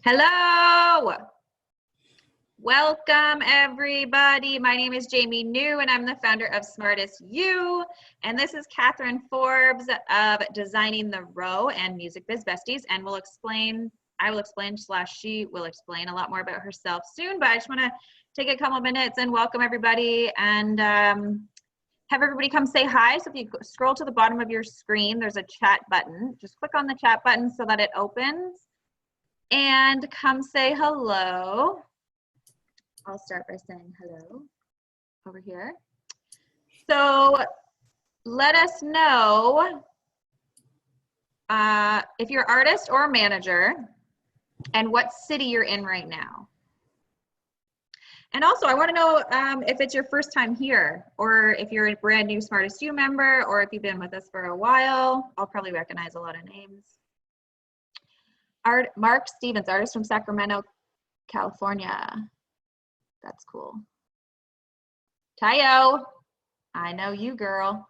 Hello! Welcome everybody. My name is Jamie New and I'm the founder of Smartest You. And this is Katherine Forbes of Designing the Row and Music Biz Besties. And I will explain / she will explain a lot more about herself soon, but I just want to take a couple minutes and welcome everybody and have everybody come say hi. So if you scroll to the bottom of your screen, there's a chat button. Just click on the chat button so that it opens. And come say hello. I'll start by saying hello over here. So let us know if you're an artist or a manager and what city you're in right now. And also I want to know if it's your first time here or if you're a brand new Smartest You member or if you've been with us for a while. I'll probably recognize a lot of names. Mark Stevens, artist from Sacramento, California. That's cool. Tayo, I know you, girl.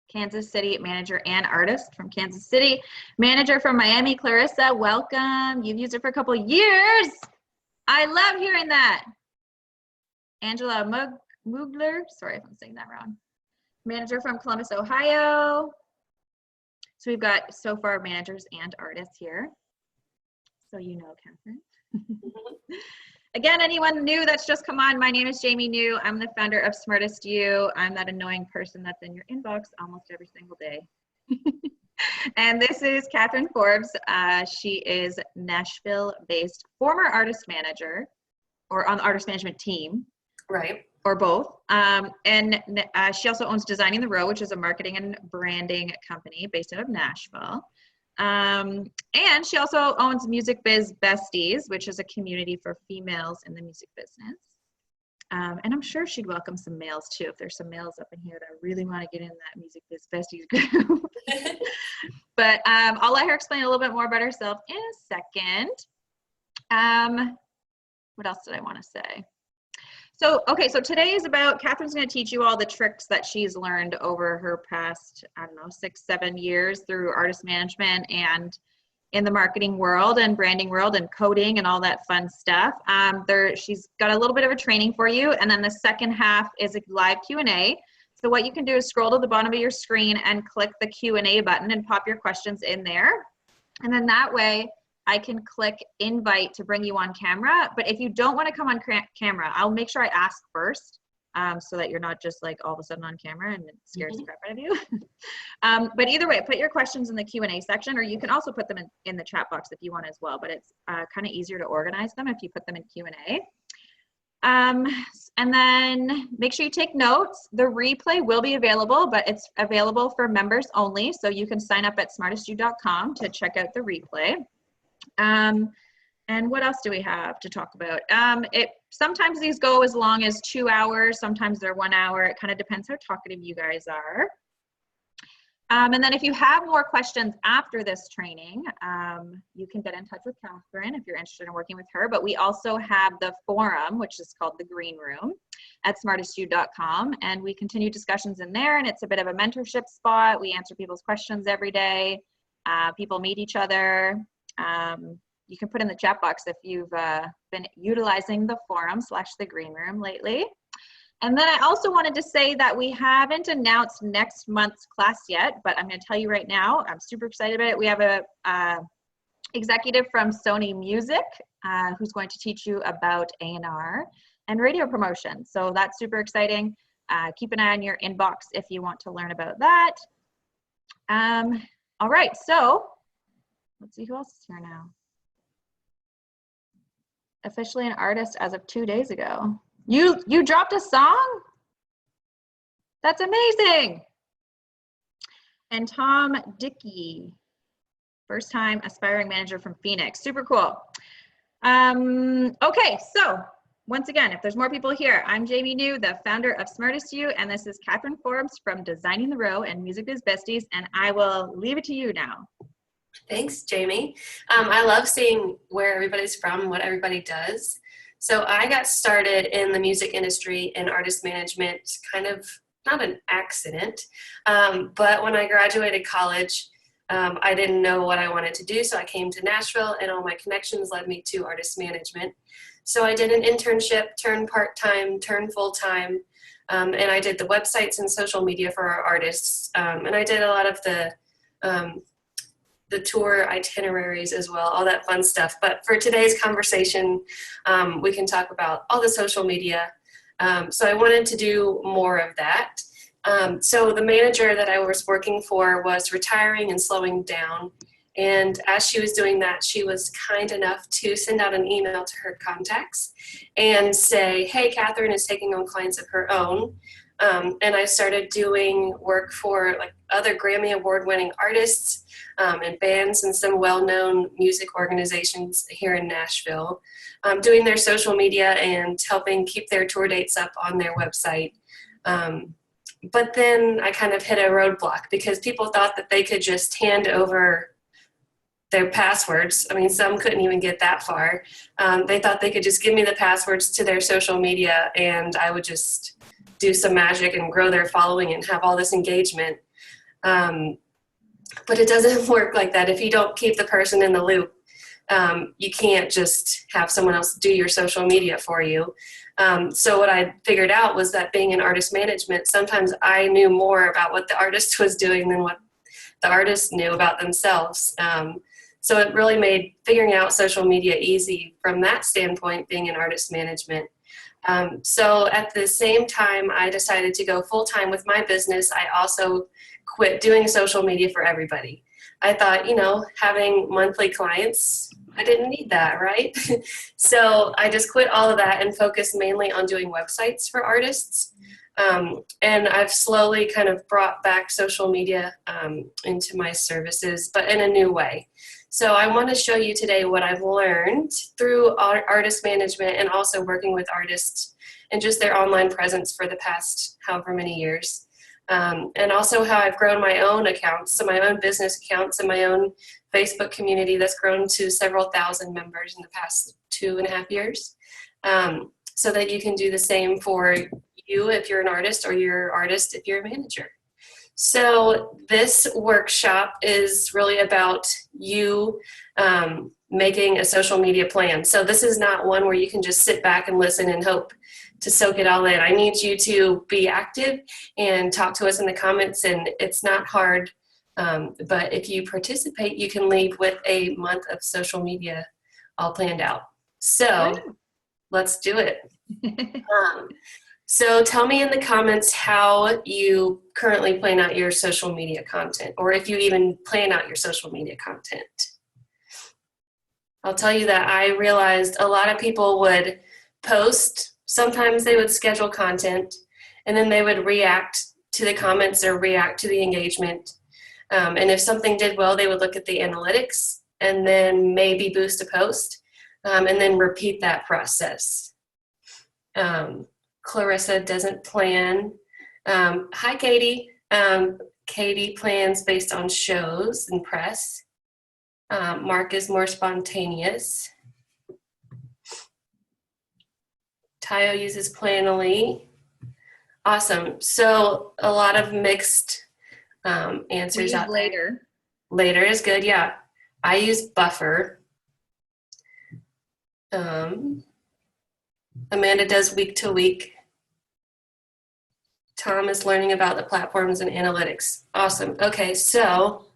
Kansas City, manager and artist from Kansas City. Manager from Miami, Clarissa, welcome. You've used it for a couple years. I love hearing that. Angela Mugler, sorry if I'm saying that wrong. Manager from Columbus, Ohio. So we've got so far managers and artists here. So you know, Katherine. Again, anyone new that's just come on, my name is Jamie New. I'm the founder of Smartest You. I'm that annoying person that's in your inbox almost every single day. And this is Katherine Forbes. She is Nashville-based former artist manager or on the artist management team. Right. Or both. And she also owns Designing the Row, which is a marketing and branding company based out of Nashville. And she also owns Music Biz Besties, which is a community for females in the music business. And I'm sure she'd welcome some males too, if there's some males up in here that really want to get in that Music Biz Besties group. But I'll let her explain a little bit more about herself in a second. What else did I want to say? So, okay, so today is about, Katherine's going to teach you all the tricks that she's learned over her past, I don't know, 6-7 years through artist management and in the marketing world and branding world and coding and all that fun stuff. She's got a little bit of a training for you, and then the second half is a live Q&A. So what you can do is scroll to the bottom of your screen and click the Q&A button and pop your questions in there. And then that way, I can click invite to bring you on camera, but if you don't want to come on camera, I'll make sure I ask first so that you're not just like all of a sudden on camera and it scares the crap out of you. But either way, put your questions in the Q&A section, or you can also put them in the chat box if you want as well, but it's kind of easier to organize them if you put them in Q&A. And then make sure you take notes. The replay will be available, but it's available for members only, so you can sign up at smartestyou.com to check out the replay. And what else do we have to talk about? Sometimes these go as long as 2 hours, sometimes they're 1 hour. It kind of depends how talkative you guys are. And then if you have more questions after this training, you can get in touch with Katherine if you're interested in working with her. But we also have the forum, which is called the Green Room at smartestyou.com. And we continue discussions in there, and it's a bit of a mentorship spot. We answer people's questions every day. People meet each other. You can put in the chat box if you've been utilizing the forum / the green room lately. And then I also wanted to say that we haven't announced next month's class yet, but I'm going to tell you right now, I'm super excited about it. We have a executive from Sony Music who's going to teach you about A&R and radio promotion. So that's super exciting. Keep an eye on your inbox if you want to learn about that. All right, so let's see who else is here now. Officially an artist as of 2 days ago. You dropped a song? That's amazing. And Tom Dickey, first time aspiring manager from Phoenix. Super cool. Okay, so once again, if there's more people here, I'm Jamie New, the founder of Smartest You, and this is Katherine Forbes from Designing the Row and Music Biz Besties, and I will leave it to you now. Thanks, Jamie. I love seeing where everybody's from and what everybody does. So I got started in the music industry and artist management, kind of not an accident, but when I graduated college, I didn't know what I wanted to do, so I came to Nashville, and all my connections led me to artist management. So I did an internship, turned part-time, turned full-time, and I did the websites and social media for our artists, and I did a lot of the tour itineraries as well, all that fun stuff. But for today's conversation, we can talk about all the social media. So I wanted to do more of that. So the manager that I was working for was retiring and slowing down. And as she was doing that, she was kind enough to send out an email to her contacts and say, hey, Katherine is taking on clients of her own. And I started doing work for like other Grammy Award winning artists and bands and some well-known music organizations here in Nashville, doing their social media and helping keep their tour dates up on their website. But then I kind of hit a roadblock because people thought that they could just hand over their passwords. I mean, some couldn't even get that far. They thought they could just give me the passwords to their social media and I would just do some magic and grow their following and have all this engagement. But it doesn't work like that. If you don't keep the person in the loop, you can't just have someone else do your social media for you. So what I figured out was that being in artist management, sometimes I knew more about what the artist was doing than what the artist knew about themselves. So it really made figuring out social media easy from that standpoint, being in artist management. So at the same time I decided to go full-time with my business, I also quit doing social media for everybody. I thought, you know, having monthly clients, I didn't need that, right? So I just quit all of that and focused mainly on doing websites for artists. And I've slowly kind of brought back social media into my services, but in a new way. So I want to show you today what I've learned through artist management and also working with artists and just their online presence for the past however many years. And also how I've grown my own accounts, so my own business accounts and my own Facebook community that's grown to several thousand members in the past 2.5 years. So that you can do the same for you if you're an artist or your artist if you're a manager. So this workshop is really about you making a social media plan. So this is not one where you can just sit back and listen and hope to soak it all in. I need you to be active and talk to us in the comments, and it's not hard, but if you participate, you can leave with a month of social media all planned out. So let's do it. So tell me in the comments how you currently plan out your social media content, or if you even plan out your social media content. I'll tell you that I realized a lot of people would post, sometimes they would schedule content, and then they would react to the comments or react to the engagement. And if something did well, they would look at the analytics and then maybe boost a post, and then repeat that process. Clarissa doesn't plan. Hi, Katie. Katie plans based on shows and press. Mark is more spontaneous. Tayo uses Planoly. Awesome. So a lot of mixed answers out later. There. Later is good, yeah. I use Buffer. Amanda does week to week. Tom is learning about the platforms and analytics. Awesome. Okay, so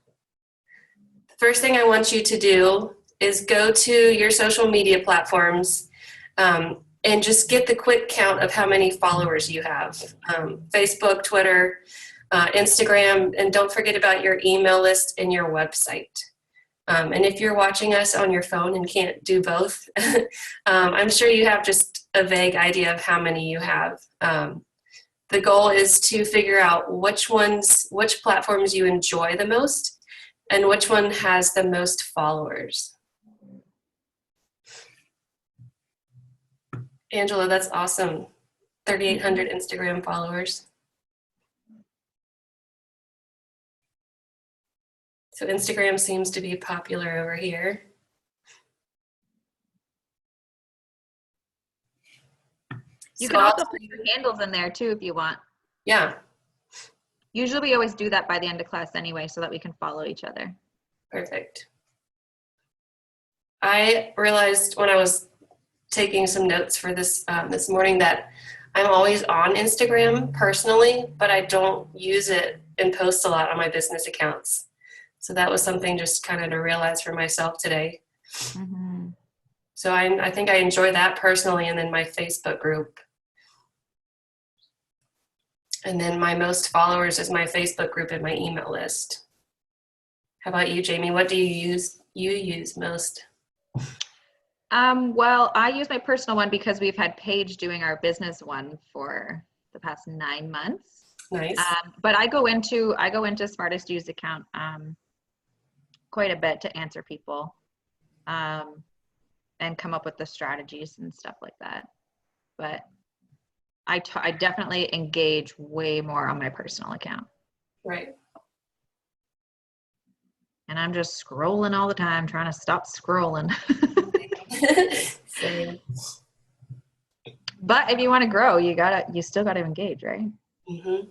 the first thing I want you to do is go to your social media platforms and just get the quick count of how many followers you have. Facebook, Twitter, Instagram, and don't forget about your email list and your website. And if you're watching us on your phone and can't do both, I'm sure you have just a vague idea of how many you have. The goal is to figure out which platforms you enjoy the most and which one has the most followers. Angela, that's awesome. 3,800 Instagram followers. So Instagram seems to be popular over here. You can also put your handles in there too if you want. Yeah. Usually we always do that by the end of class anyway, so that we can follow each other. Perfect. I realized when I was taking some notes for this this morning that I'm always on Instagram personally, but I don't use it and post a lot on my business accounts. So that was something just kind of to realize for myself today. Mm-hmm. So I think I enjoy that personally, and then my Facebook group. And then my most followers is my Facebook group and my email list. How about you, Jamie? What do you use most? Well, I use my personal one because we've had Paige doing our business one for the past 9 months. Nice. But I go into Smartest Used account quite a bit to answer people and come up with the strategies and stuff like that. But I definitely engage way more on my personal account. Right. And I'm just scrolling all the time, trying to stop scrolling. Same. But if you want to grow, you still gotta engage, right? Mm-hmm.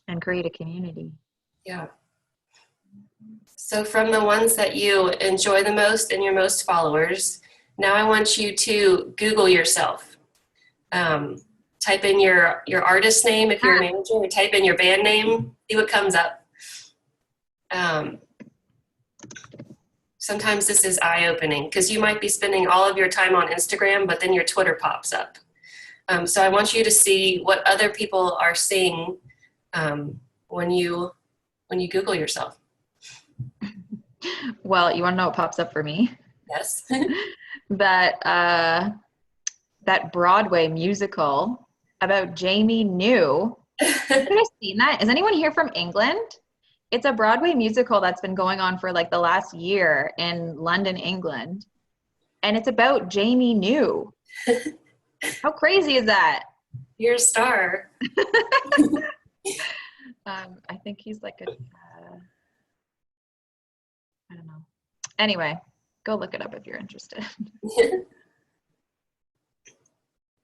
And create a community. Yeah. So from the ones that you enjoy the most and your most followers, now I want you to Google yourself. Type in your artist name if you're a manager, or type in your band name, see what comes up. Sometimes this is eye-opening because you might be spending all of your time on Instagram, but then your Twitter pops up. So I want you to see what other people are seeing when you Google yourself. Well, you want to know what pops up for me? Yes. That Broadway musical about Jamie New. Have you guys seen that? Is anyone here from England? It's a Broadway musical that's been going on for like the last year in London, England. And it's about Jamie New. How crazy is that? You're a star. I think he's like a, I don't know. Anyway, go look it up if you're interested.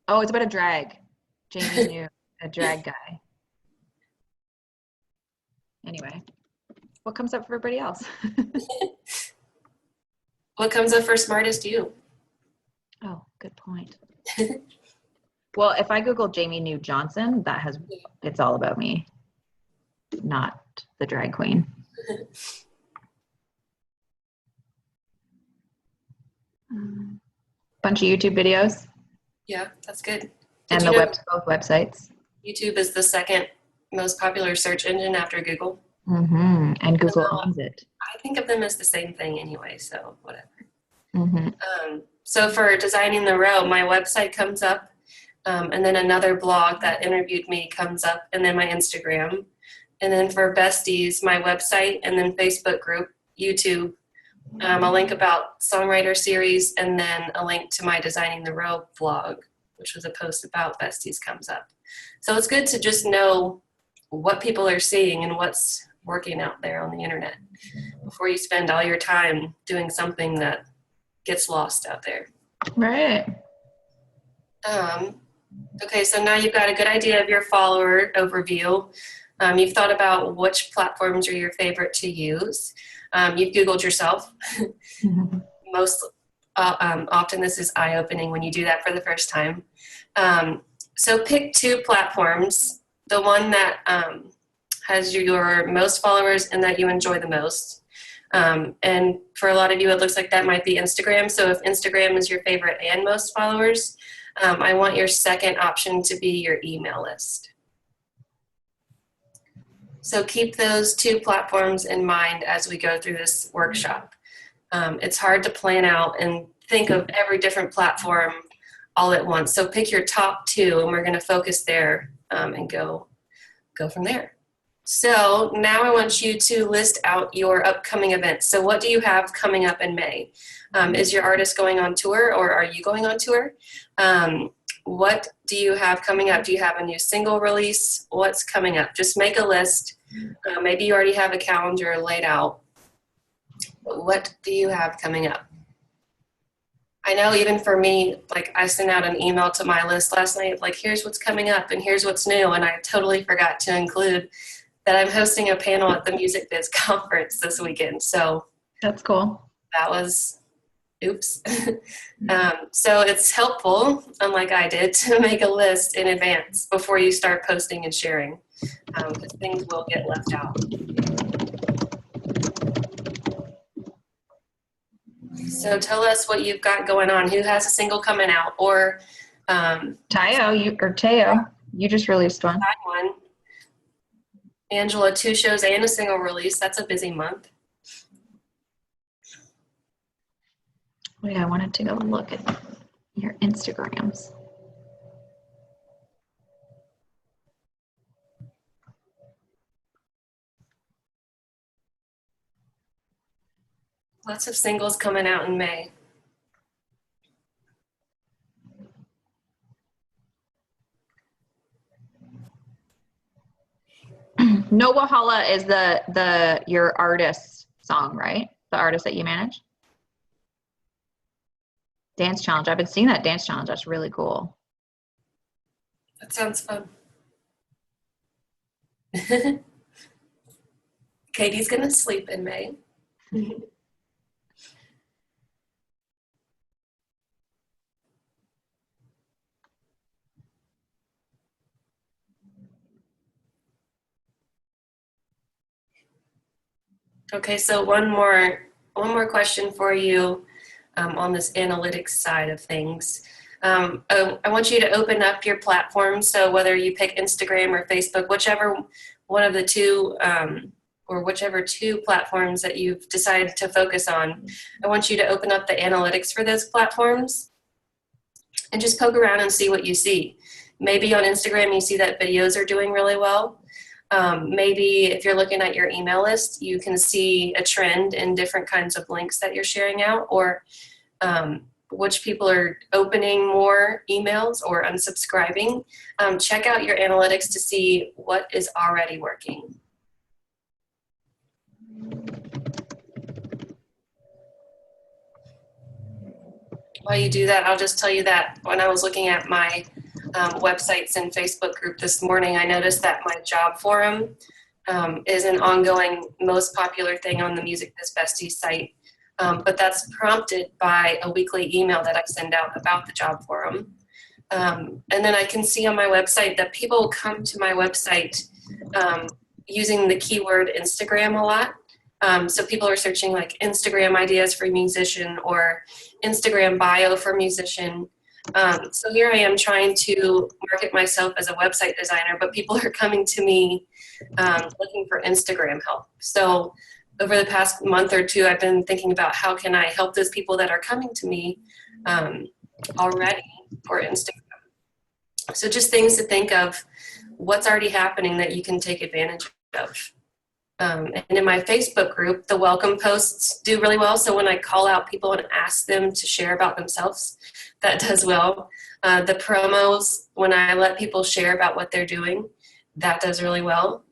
Oh, it's about a drag. Jamie New, a drag guy. Anyway, what comes up for everybody else? What comes up for Smartest You? Oh, good point. Well, if I Google Jamie New Johnson, it's all about me, not the drag queen. Bunch of YouTube videos. Yeah, that's good. And both websites. YouTube is the second most popular search engine after Google. Mm-hmm. And Google owns it. I think of them as the same thing anyway, so whatever. Mm-hmm. So for Designing the Row, my website comes up, and then another blog that interviewed me comes up, and then my Instagram. And then for Besties, my website, and then Facebook group, YouTube, a link about songwriter series, and then a link to my Designing the Row blog, which was a post about Besties, comes up. So it's good to just know what people are seeing and what's working out there on the internet before you spend all your time doing something that gets lost out there. Right. Okay, so now you've got a good idea of your follower overview. You've thought about which platforms are your favorite to use. You've Googled yourself. Mm-hmm. Most often this is eye-opening when you do that for the first time. So pick 2 platforms, the one that has your most followers and that you enjoy the most. And for a lot of you, it looks like that might be Instagram. So if Instagram is your favorite and most followers, I want your second option to be your email list. So keep those 2 platforms in mind as we go through this workshop. It's hard to plan out and think of every different platform all at once. So pick your top 2, and we're going to focus there and go from there. So now I want you to list out your upcoming events. So what do you have coming up in May? Is your artist going on tour, or are you going on tour? What do you have coming up? Do you have a new single release? What's coming up? Just make a list. Maybe you already have a calendar laid out. But what do you have coming up? I know even for me, like I sent out an email to my list last night, like here's what's coming up and here's what's new, and I totally forgot to include that I'm hosting a panel at the Music Biz conference this weekend. So That's cool. that was, oops. So it's helpful, unlike I did, to make a list in advance before you start posting and sharing, because things will get left out. So tell us what you've got going on. Who has a single coming out? Or Teo, you just released one. one. Angela, 2 shows and a single release. That's a busy month. Wait, I wanted to go look at your Instagrams. Lots of singles coming out in May. No Wahala is your artist song, right? The artist that you manage? Dance challenge. I've been seeing that dance challenge. That's really cool. That sounds fun. Katie's gonna sleep in May. Okay, so one more question for you on this analytics side of things. I want you to open up your platform. So whether you pick Instagram or Facebook, whichever one of the two, or whichever 2 platforms that you've decided to focus on, I want you to open up the analytics for those platforms and just poke around and see what you see. Maybe on Instagram you see that videos are doing really well. Maybe if you're looking at your email list, you can see a trend in different kinds of links that you're sharing out, or which people are opening more emails or unsubscribing. Check out your analytics to see what is already working. While you do that, I'll just tell you that when I was looking at my websites and Facebook group this morning, I noticed that my job forum is an ongoing, most popular thing on the Music Biz Besties site. But that's prompted by a weekly email that I send out about the job forum. And then I can see on my website that people come to my website using the keyword Instagram a lot. So people are searching like Instagram ideas for musician or Instagram bio for musician. So here I am trying to market myself as a website designer, but people are coming to me looking for Instagram help. So over the past month or 2, I've been thinking about how can I help those people that are coming to me already for Instagram. So just things to think of, what's already happening that you can take advantage of. And in my Facebook group, the welcome posts do really well. So when I call out people and ask them to share about themselves, that does well. The promos, when I let people share about what they're doing, that does really well.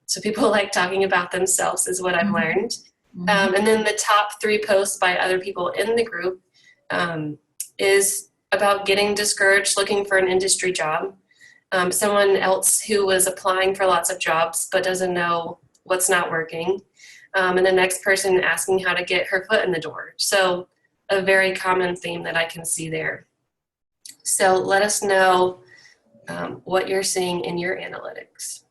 So people like talking about themselves is what I've learned. And then the top 3 posts by other people in the group is about getting discouraged looking for an industry job. Someone else who was applying for lots of jobs but doesn't know what's not working. And the next person asking how to get her foot in the door. So a very common theme that I can see there. So let us know what you're seeing in your analytics.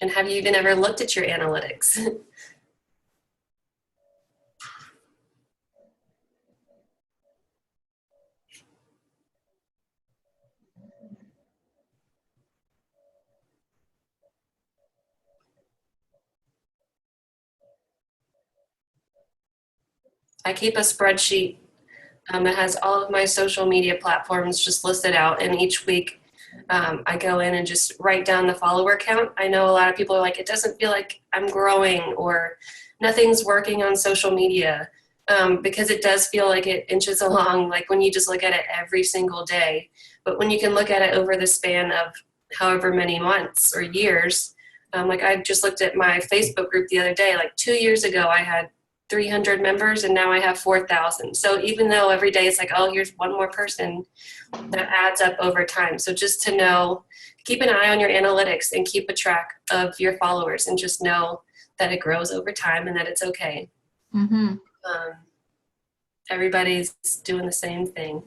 And have you even ever looked at your analytics? I keep a spreadsheet that has all of my social media platforms just listed out, and each week I go in and just write down the follower count. I know a lot of people are like, it doesn't feel like I'm growing or nothing's working on social media, because it does feel like it inches along, like when you just look at it every single day. But when you can look at it over the span of however many months or years, like I just looked at my Facebook group the other day, like 2 years ago I had 300 members and now I have 4,000. So even though every day it's like, oh, here's one more person, that adds up over time. So just to know, keep an eye on your analytics and keep a track of your followers and just know that it grows over time and that it's okay. Mm-hmm. Everybody's doing the same thing.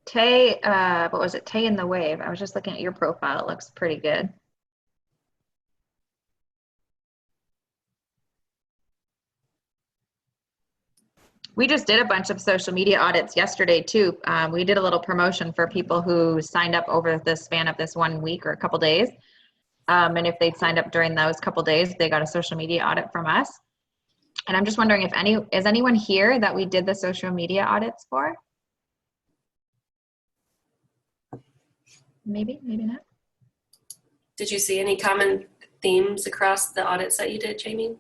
Tay, what was it? Tay in the Wave. I was just looking at your profile. It looks pretty good. We just did a bunch of social media audits yesterday too. We did a little promotion for people who signed up over the span of this 1 week or a couple days. And if they'd signed up during those couple days, they got a social media audit from us. And I'm just wondering if is anyone here that we did the social media audits for? Maybe, maybe not. Did you see any common themes across the audits that you did, Jamie?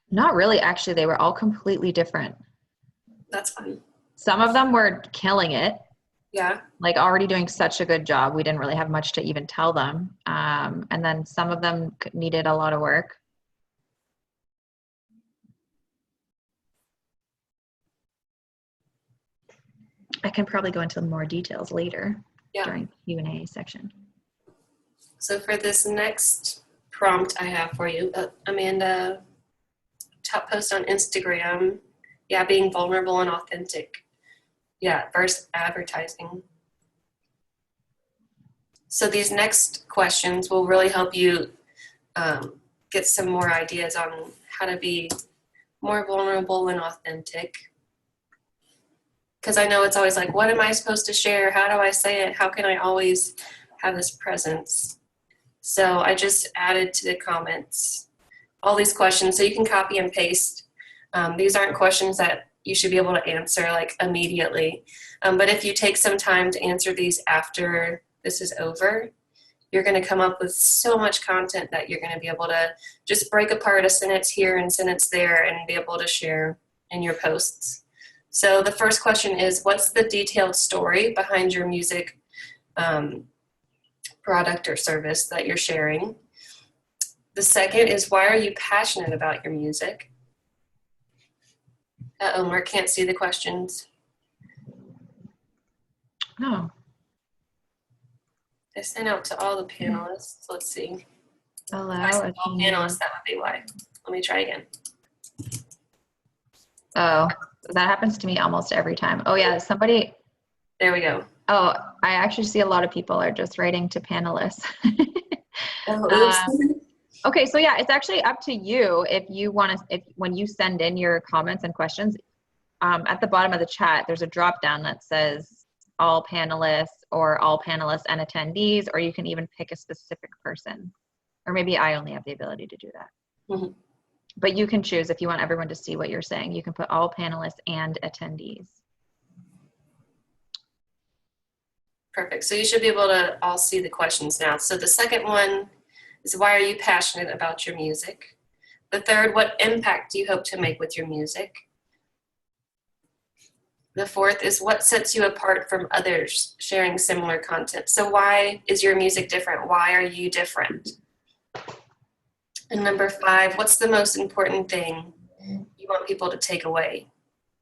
Not really, actually. They were all completely different. That's fun. Some of them were killing it. Yeah. Like already doing such a good job. We didn't really have much to even tell them. And then some of them needed a lot of work. I can probably go into more details later during Q&A section. So for this next prompt I have for you, Amanda, top post on Instagram. Yeah, being vulnerable and authentic. Yeah, versus advertising. So these next questions will really help you get some more ideas on how to be more vulnerable and authentic. Because I know it's always like, what am I supposed to share? How do I say it? How can I always have this presence? So I just added to the comments all these questions so you can copy and paste. These aren't questions that you should be able to answer like immediately. But if you take some time to answer these after this is over, you're going to come up with so much content that you're going to be able to just break apart a sentence here and sentence there and be able to share in your posts. So the first question is, what's the detailed story behind your music product or service that you're sharing? The second is, why are you passionate about your music? Uh-oh, Mark can't see the questions. Oh. I sent out to all the panelists. Let's see. Allow I sent all panelists, that would be why. Let me try again. Oh, that happens to me almost every time. Oh yeah, somebody. There we go. Oh, I actually see a lot of people are just writing to panelists. Oh, Okay, so yeah, it's actually up to you if you want to, when you send in your comments and questions, at the bottom of the chat, there's a drop down that says all panelists or all panelists and attendees, or you can even pick a specific person. Or maybe I only have the ability to do that. Mm-hmm. But you can choose if you want everyone to see what you're saying. You can put all panelists and attendees. Perfect. So you should be able to all see the questions now. So the second one is, why are you passionate about your music? The third, what impact do you hope to make with your music? The fourth is, what sets you apart from others sharing similar content? So why is your music different? Why are you different? And number five, what's the most important thing you want people to take away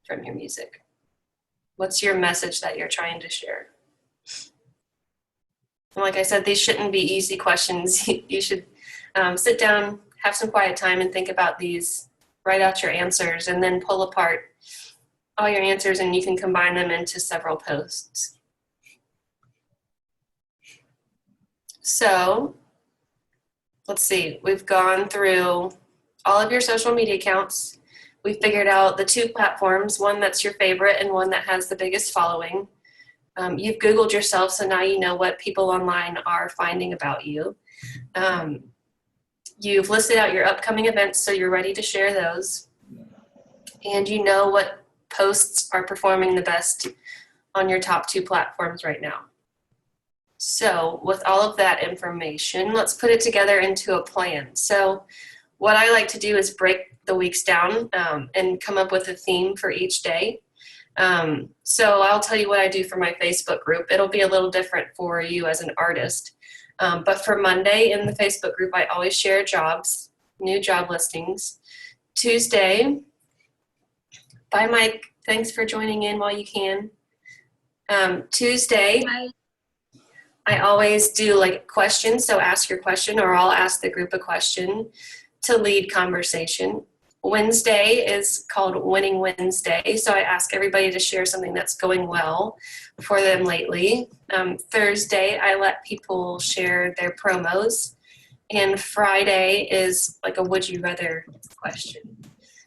from your music? What's your message that you're trying to share? And like I said, these shouldn't be easy questions. You should sit down, have some quiet time and think about these, write out your answers, and then pull apart all your answers and you can combine them into several posts. So let's see, we've gone through all of your social media accounts. We figured out the two platforms, one that's your favorite and one that has the biggest following. You've Googled yourself, so now you know what people online are finding about you. You've listed out your upcoming events, so you're ready to share those. And you know what posts are performing the best on your top two platforms right now. So with all of that information, let's put it together into a plan. So what I like to do is break the weeks down and come up with a theme for each day. So I'll tell you what I do for my Facebook group. It'll be a little different for you as an artist. But for Monday in the Facebook group, I always share jobs, new job listings. Tuesday, bye Mike, thanks for joining in while you can. Tuesday, Bye. I always do like questions, so ask your question or I'll ask the group a question to lead conversation. Wednesday is called Winning Wednesday, so I ask everybody to share something that's going well for them lately. Thursday, I let people share their promos, and Friday is like a would you rather question.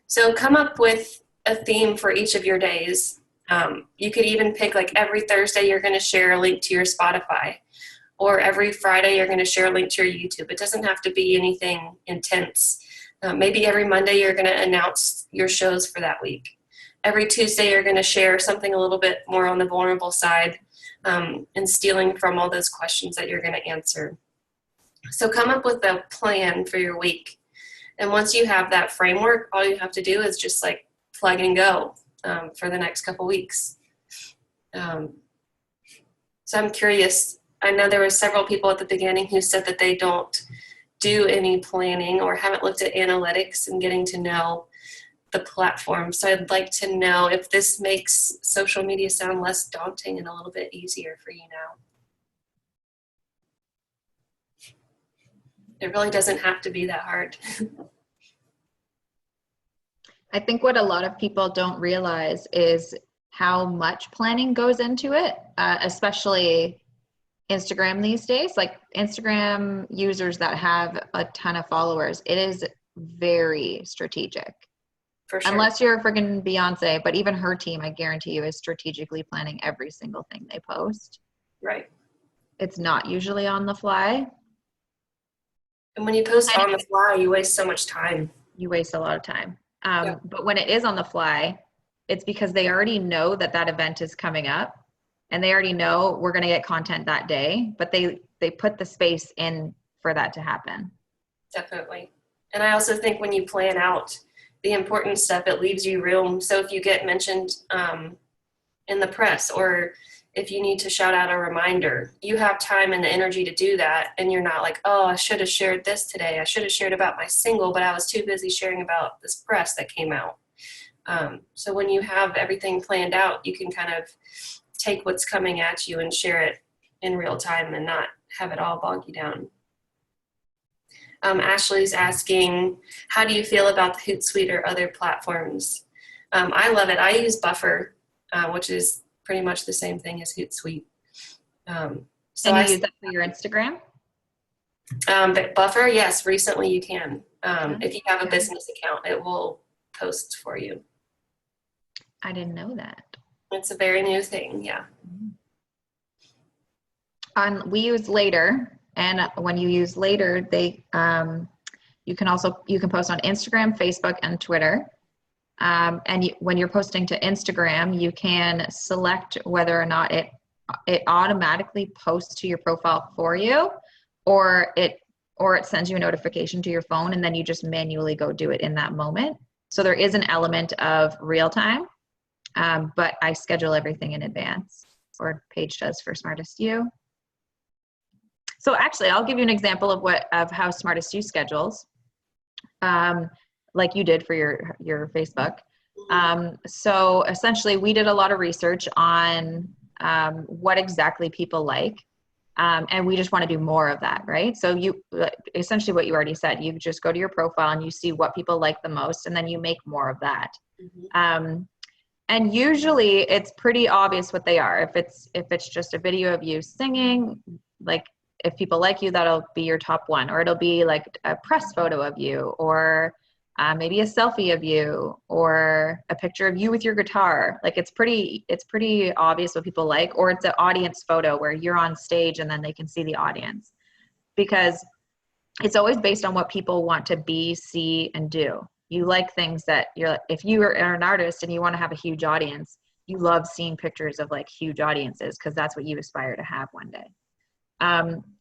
So come up with a theme for each of your days. You could even pick like every Thursday you're going to share a link to your Spotify, or every Friday you're going to share a link to your YouTube. It doesn't have to be anything intense. Maybe every Monday you're going to announce your shows for that week. Every Tuesday you're going to share something a little bit more on the vulnerable side, and stealing from all those questions that you're going to answer. So come up with a plan for your week. And once you have that framework, all you have to do is just like plug and go for the next couple weeks. So I'm curious. I know there were several people at the beginning who said that they don't do any planning or haven't looked at analytics and getting to know the platform. So I'd like to know if this makes social media sound less daunting and a little bit easier for you now. It really doesn't have to be that hard. I think what a lot of people don't realize is how much planning goes into it, especially Instagram these days. Like Instagram users that have a ton of followers, it is very strategic. For sure. Unless you're freaking Beyonce, but even her team, I guarantee you, is strategically planning every single thing they post. Right. It's not usually on the fly. And when you post on the fly, you waste so much time. You waste a lot of time. Yeah. But when it is on the fly, it's because they already know that that event is coming up and they already know we're going to get content that day, but they put the space in for that to happen. Definitely. And I also think when you plan out the important stuff, it leaves you room. So if you get mentioned in the press, or if you need to shout out a reminder, you have time and the energy to do that. And you're not like, oh, I should have shared this today. I should have shared about my single, but I was too busy sharing about this press that came out. So when you have everything planned out, you can kind of take what's coming at you and share it in real time and not have it all bog you down. Ashley's asking, how do you feel about the Hootsuite or other platforms? I love it. I use Buffer, which is pretty much the same thing as Hootsuite. So and you use that for your Instagram? But Buffer, yes, recently you can. If you have a business account, it will post for you. I didn't know that. It's a very new thing, yeah. We use Later, and when you use Later, they you can post on Instagram, Facebook, and Twitter. When you're posting to Instagram, you can select whether or not it automatically posts to your profile for you, or it sends you a notification to your phone, and then you just manually go do it in that moment. So there is an element of real time, but I schedule everything in advance, or Paige does for Smartest You. So actually, I'll give you an example of how Smartest You schedules. Like you did for your Facebook. So essentially we did a lot of research on what exactly people like, and we just want to do more of that, right? So essentially what you already said, you just go to your profile and you see what people like the most, and then you make more of that. Mm-hmm. And usually it's pretty obvious what they are. If it's just a video of you singing, like if people like you, that'll be your top one, or it'll be like a press photo of you, or maybe a selfie of you, or a picture of you with your guitar. Like it's pretty obvious what people like, or it's an audience photo where you're on stage and then they can see the audience, because it's always based on what people want to be, see, and do. You like things that if you are an artist and you want to have a huge audience, you love seeing pictures of like huge audiences, because that's what you aspire to have one day.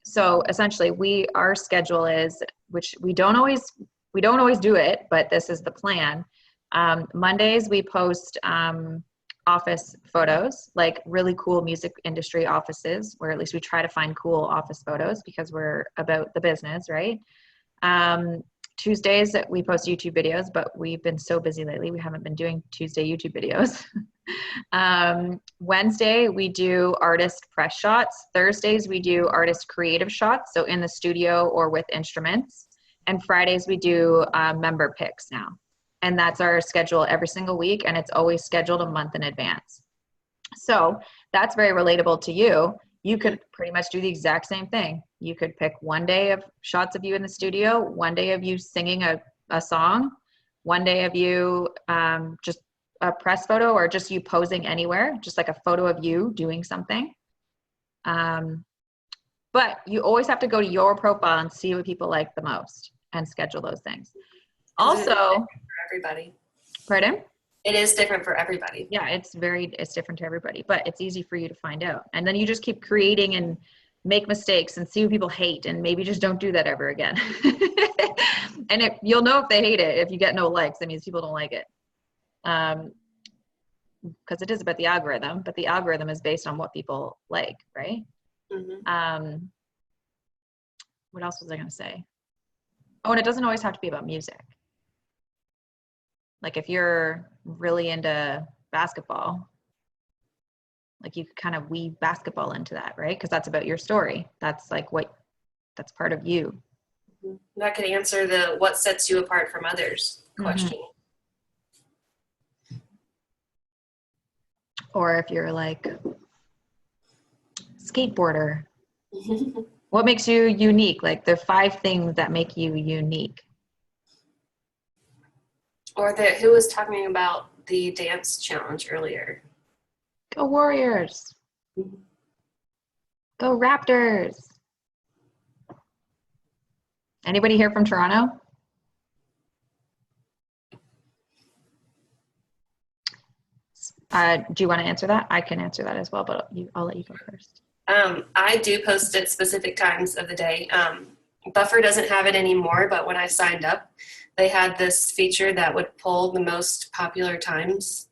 So essentially our schedule is, which we don't always do it, but this is the plan. Mondays we post office photos, like really cool music industry offices, where at least we try to find cool office photos because we're about the business, right? Tuesdays that we post YouTube videos, but we've been so busy lately, we haven't been doing Tuesday YouTube videos. Wednesday, we do artist press shots. Thursdays, we do artist creative shots, so in the studio or with instruments. And Fridays, we do member picks now. And that's our schedule every single week, and it's always scheduled a month in advance. So that's very relatable to you. You could pretty much do the exact same thing. You could pick one day of shots of you in the studio, one day of you singing a song, one day of you just a press photo, or just you posing anywhere, just like a photo of you doing something. But you always have to go to your profile and see what people like the most and schedule those things. Also, for everybody. Pardon? It is different for everybody. Yeah, it's different to everybody, but it's easy for you to find out. And then you just keep creating and make mistakes and see what people hate, and maybe just don't do that ever again. And you'll know if they hate it. If you get no likes, that means people don't like it. Because it is about the algorithm, but the algorithm is based on what people like, right? Mm-hmm. What else was I going to say? Oh, and it doesn't always have to be about music. Like if you're really into basketball, like you could kind of weave basketball into that, right? Because that's about your story. That's like that's part of you. That could answer the what sets you apart from others question. Or if you're like skateboarder, what makes you unique? Like the 5 things that make you unique. Or who was talking about the dance challenge earlier? Go Warriors. Go Raptors. Anybody here from Toronto? Do you want to answer that? I can answer that as well, but I'll let you go first. I do post at specific times of the day. Buffer doesn't have it anymore, but when I signed up, they had this feature that would pull the most popular times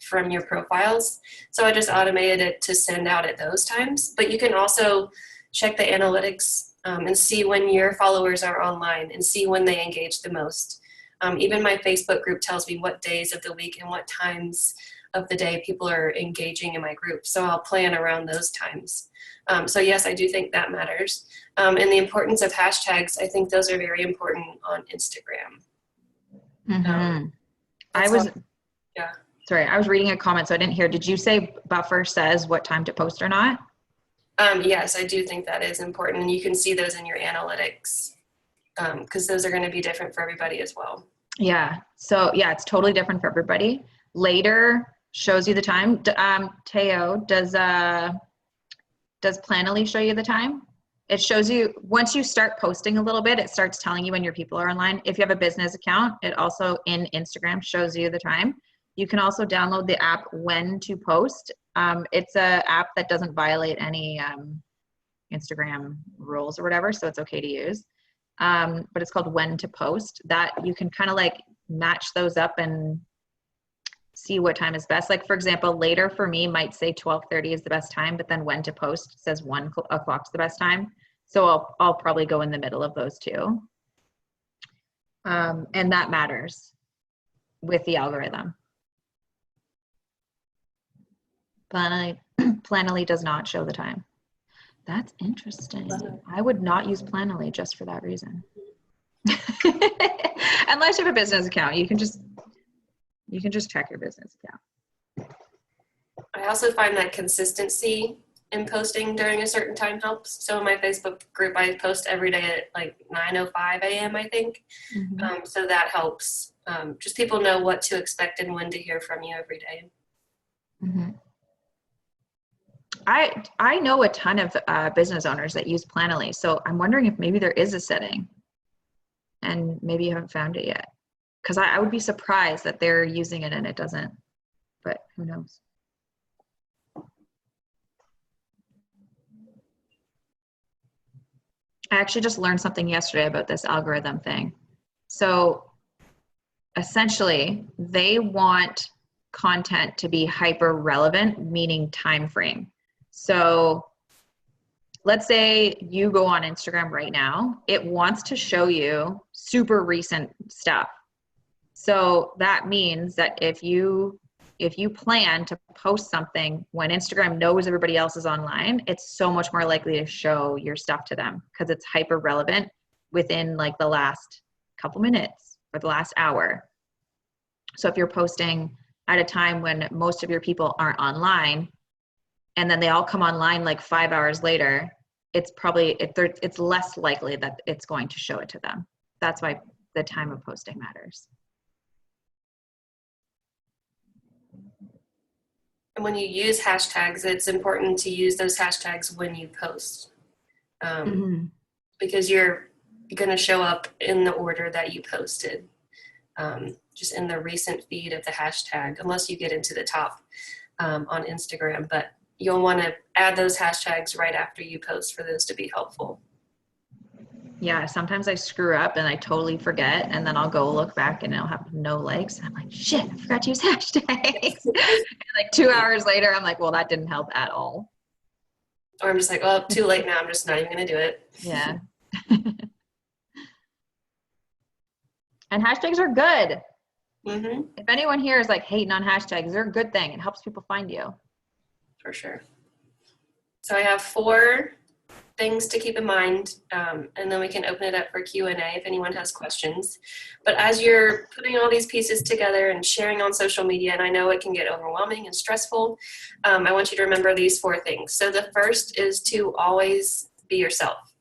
from your profiles. So I just automated it to send out at those times. But you can also check the analytics and see when your followers are online and see when they engage the most. Even my Facebook group tells me what days of the week and what times of the day people are engaging in my group. So I'll plan around those times. So yes, I do think that matters. And the importance of hashtags, I think those are very important on Instagram. I was reading a comment, so I didn't hear. Did you say Buffer says what time to post or not? Yes, I do think that is important. And you can see those in your analytics because those are going to be different for everybody as well. Yeah. So yeah, it's totally different for everybody. Later shows you the time. Teo, does Planoly show you the time? It shows you, once you start posting a little bit, it starts telling you when your people are online. If you have a business account, it also in Instagram shows you the time. You can also download the app When to Post. It's an app that doesn't violate any Instagram rules or whatever, so it's okay to use. But it's called When to Post. That you can kind of like match those up and see what time is best. Like for example, later for me might say 12:30 is the best time, but then When to Post says 1 o'clock is the best time. So I'll probably go in the middle of those two. And that matters with the algorithm. Planoly does not show the time. That's interesting. I would not use Planoly just for that reason. Unless you have a business account, you can just check your business account. I also find that consistency in posting during a certain time helps. So in my Facebook group, I post every day at like 9:05 a.m. I think. So that helps. Just people know what to expect and when to hear from you every day. I know a ton of business owners that use Planoly, so I'm wondering if maybe there is a setting and maybe you haven't found it yet. Because I would be surprised that they're using it and it doesn't, but who knows? I actually just learned something yesterday about this algorithm thing. So essentially, they want content to be hyper relevant, meaning time frame. So let's say you go on Instagram right now, it wants to show you super recent stuff. So that means that if you plan to post something when Instagram knows everybody else is online, it's so much more likely to show your stuff to them because it's hyper relevant within like the last couple minutes or the last hour. So if you're posting at a time when most of your people aren't online and then they all come online like 5 hours later, it's less likely that it's going to show it to them. That's why the time of posting matters. And when you use hashtags, it's important to use those hashtags when you post, because you're going to show up in the order that you posted, just in the recent feed of the hashtag, unless you get into the top on Instagram. But you'll want to add those hashtags right after you post for those to be helpful. Yeah, sometimes I screw up and I totally forget, and then I'll go look back and I'll have no likes. I'm like, shit, I forgot to use hashtags. And like 2 hours later, I'm like, well, that didn't help at all. Or I'm just like, well, too late now. I'm just not even going to do it. Yeah. And hashtags are good. If anyone here is like hating on hashtags, they're a good thing. It helps people find you. For sure. So I have 4 things to keep in mind, and then we can open it up for Q&A if anyone has questions. But as you're putting all these pieces together and sharing on social media, and I know it can get overwhelming and stressful, I want you to remember these 4 things. So the first is to always be yourself.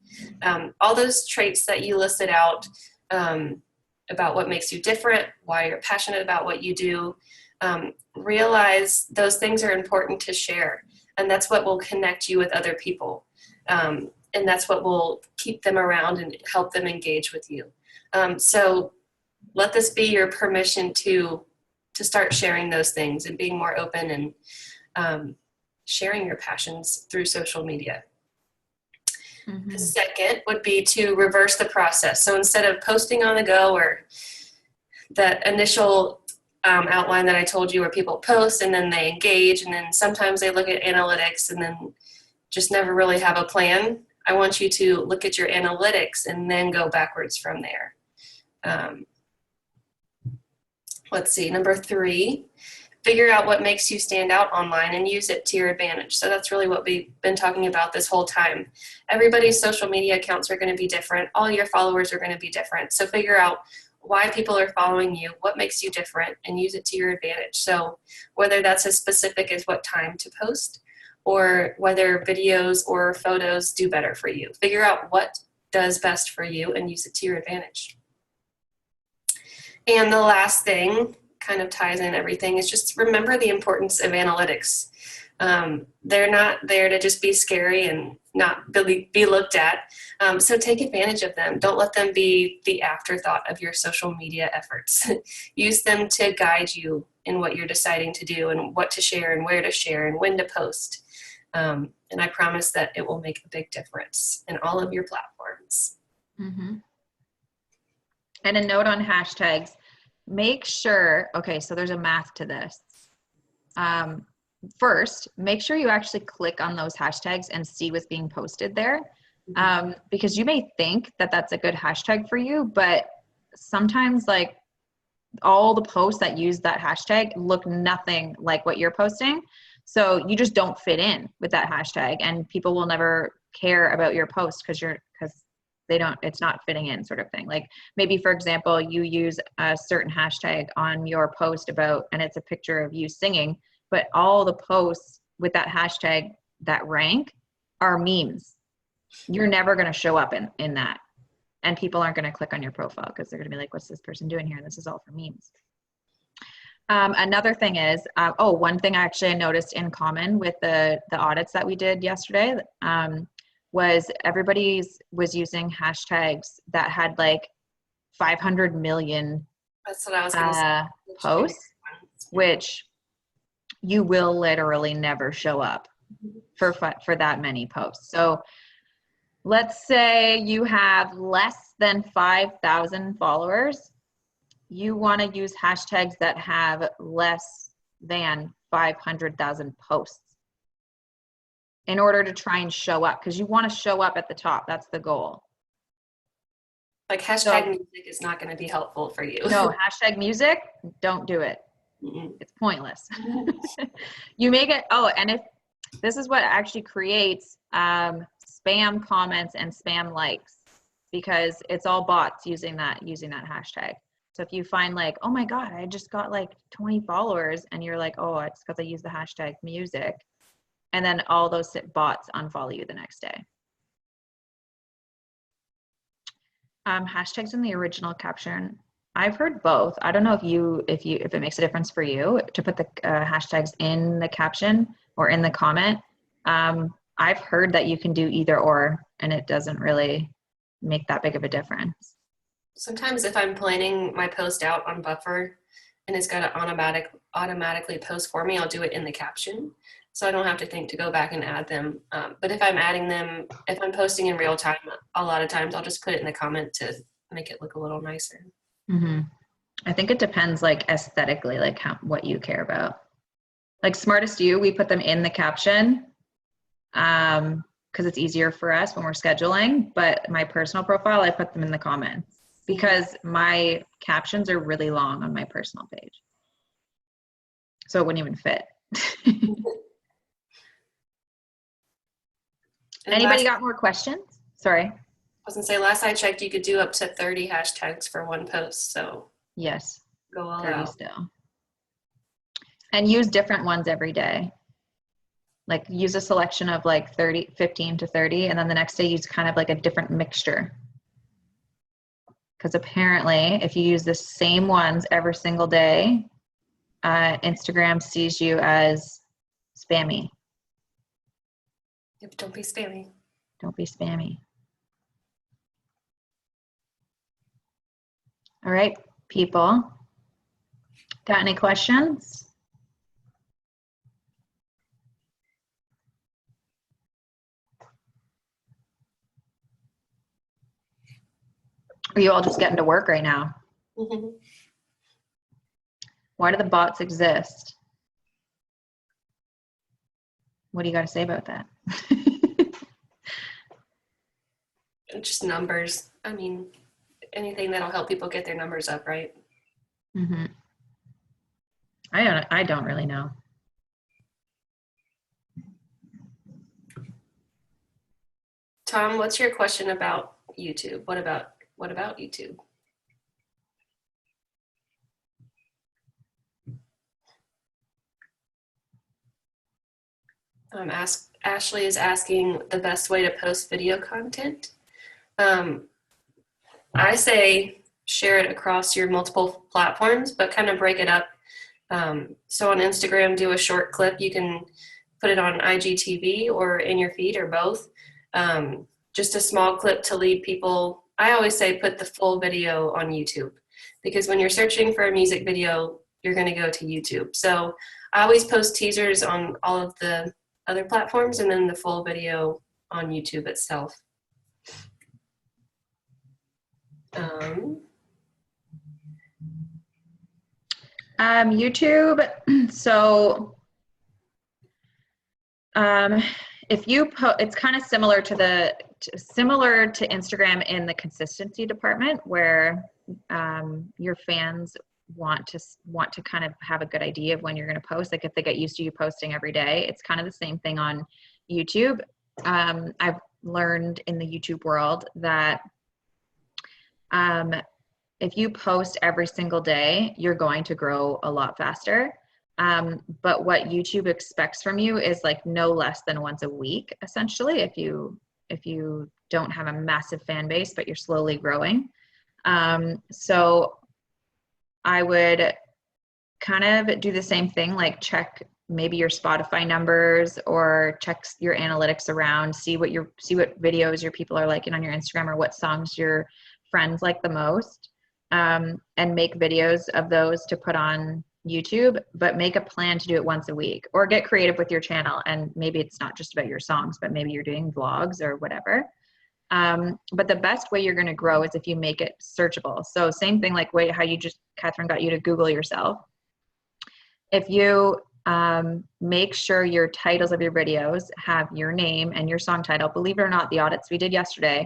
All those traits that you listed out about what makes you different, why you're passionate about what you do, realize those things are important to share, and that's what will connect you with other people. And that's what will keep them around and help them engage with you. So let this be your permission to start sharing those things and being more open and sharing your passions through social media. The second would be to reverse the process. So instead of posting on the go, or that initial outline that I told you where people post and then they engage, and then sometimes they look at analytics and then just never really have a plan, I want you to look at your analytics and then go backwards from there. Let's see, number 3, figure out what makes you stand out online and use it to your advantage. So that's really what we've been talking about this whole time. Everybody's social media accounts are going to be different. All your followers are going to be different. So figure out why people are following you, what makes you different, and use it to your advantage. So whether that's as specific as what time to post, or whether videos or photos do better for you. Figure out what does best for you and use it to your advantage. And the last thing, kind of ties in everything, is just remember the importance of analytics. They're not there to just be scary and not be looked at. So take advantage of them. Don't let them be the afterthought of your social media efforts. Use them to guide you in what you're deciding to do and what to share and where to share and when to post. And I promise that it will make a big difference in all of your platforms. And a note on hashtags, make sure, okay, so there's a math to this. First, make sure you actually click on those hashtags and see what's being posted there. Because you may think that that's a good hashtag for you, but sometimes like all the posts that use that hashtag look nothing like what you're posting. So you just don't fit in with that hashtag, and people will never care about your post because it's not fitting in, sort of thing. Like maybe, for example, you use a certain hashtag on your post and it's a picture of you singing, but all the posts with that hashtag that rank are memes. You're never going to show up in that, and people aren't going to click on your profile because they're going to be like, what's this person doing here? And this is all for memes. Another thing is, one thing actually I noticed in common with the audits that we did yesterday was everybody was using hashtags that had like 500 million That's what I was going to say. Posts, which you will literally never show up for that many posts. So let's say you have less than 5,000 followers. You want to use hashtags that have less than 500,000 posts in order to try and show up, because you want to show up at the top. That's the goal. Like hashtag music is not going to be helpful for you. No, hashtag music, don't do it. It's pointless. You make it, and if this is what actually creates spam comments and spam likes, because it's all bots using that hashtag. So if you find like, oh my God, I just got like 20 followers, and you're like, oh, it's because I use the hashtag music, and then all those bots unfollow you the next day. Hashtags in the original caption. I've heard both. I don't know if it makes a difference for you to put the hashtags in the caption or in the comment. I've heard that you can do either or, and it doesn't really make that big of a difference. Sometimes if I'm planning my post out on Buffer and it's got to automatically post for me, I'll do it in the caption, so I don't have to think to go back and add them. But if I'm adding them, if I'm posting in real time, a lot of times I'll just put it in the comment to make it look a little nicer. Mm-hmm. I think it depends, like aesthetically, like what you care about. Like Smartest You, we put them in the caption because it's easier for us when we're scheduling. But my personal profile, I put them in the comments because my captions are really long on my personal page, so it wouldn't even fit. Anybody got more questions? Sorry. I was gonna say, last I checked, you could do up to 30 hashtags for one post. So yes, go all 30 out. still. And use different ones every day. Like use a selection of like 15 to 30, and then the next day use kind of like a different mixture. Because apparently if you use the same ones every single day, Instagram sees you as spammy. Yep, don't be spammy. Don't be spammy. All right, people. Got any questions? Are you all just getting to work right now? Mm-hmm. Why do the bots exist? What do you got to say about that? Just numbers. I mean, anything that'll help people get their numbers up, right? Mm-hmm. I don't really know. Tom, what's your question about YouTube? What about YouTube? Ashley is asking the best way to post video content. I say share it across your multiple platforms, but kind of break it up. So on Instagram, do a short clip. You can put it on IGTV or in your feed or both. Just a small clip to lead people. I always say put the full video on YouTube, because when you're searching for a music video, you're going to go to YouTube. So I always post teasers on all of the other platforms and then the full video on YouTube itself. YouTube. So if you it's kind of similar to Instagram in the consistency department, where your fans want to kind of have a good idea of when you're going to post. Like if they get used to you posting every day, it's kind of the same thing on YouTube. I've learned in the YouTube world that if you post every single day, you're going to grow a lot faster. But what YouTube expects from you is like no less than once a week, essentially, if you don't have a massive fan base, but you're slowly growing. So I would kind of do the same thing, like check maybe your Spotify numbers or check your analytics around, see what videos your people are liking on your Instagram, or what songs your friends like the most, and make videos of those to put on YouTube, but make a plan to do it once a week, or get creative with your channel. And maybe it's not just about your songs, but maybe you're doing vlogs or whatever. But the best way you're going to grow is if you make it searchable. So same thing, like how Katherine got you to Google yourself. if you make sure your titles of your videos have your name and your song title. Believe it or not, the audits we did yesterday,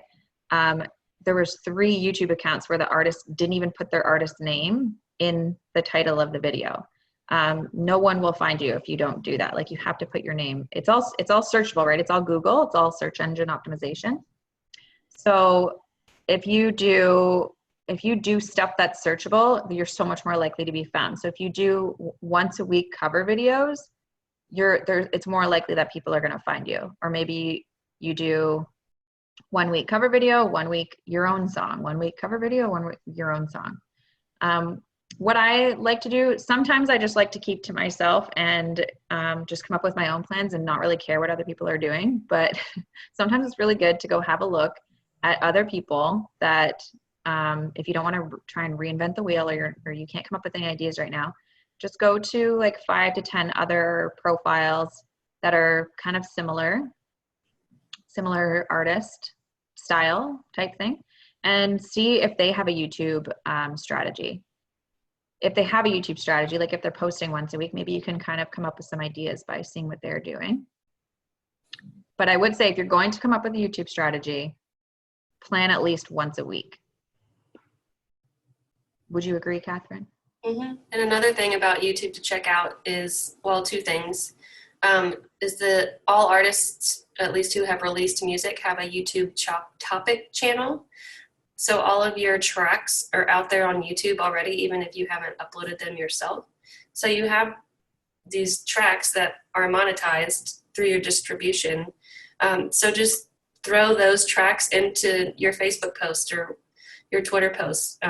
there was 3 YouTube accounts where the artist didn't even put their artist name in the title of the video. No one will find you if you don't do that. Like, you have to put your name. It's all searchable, right? It's all Google. It's all search engine optimization. So if you do stuff that's searchable, you're so much more likely to be found. So if you do once a week cover videos, it's more likely that people are going to find you. Or maybe you do 1 week cover video, 1 week your own song, 1 week cover video, 1 week your own song. What I like to do, sometimes I just like to keep to myself and just come up with my own plans and not really care what other people are doing. But sometimes it's really good to go have a look at other people that, if you don't want to try and reinvent the wheel, or you can't come up with any ideas right now, just go to like 5 to 10 other profiles that are kind of similar artist style type thing, and see if they have a YouTube strategy. If they have a YouTube strategy, like if they're posting once a week, maybe you can kind of come up with some ideas by seeing what they're doing. But I would say, if you're going to come up with a YouTube strategy, plan at least once a week. Would you agree, Katherine? Mm-hmm. And another thing about YouTube to check out is, well, 2 things. Is that all artists, at least who have released music, have a YouTube topic channel. So all of your tracks are out there on YouTube already, even if you haven't uploaded them yourself. So you have these tracks that are monetized through your distribution. So just throw those tracks into your Facebook post or your Twitter post.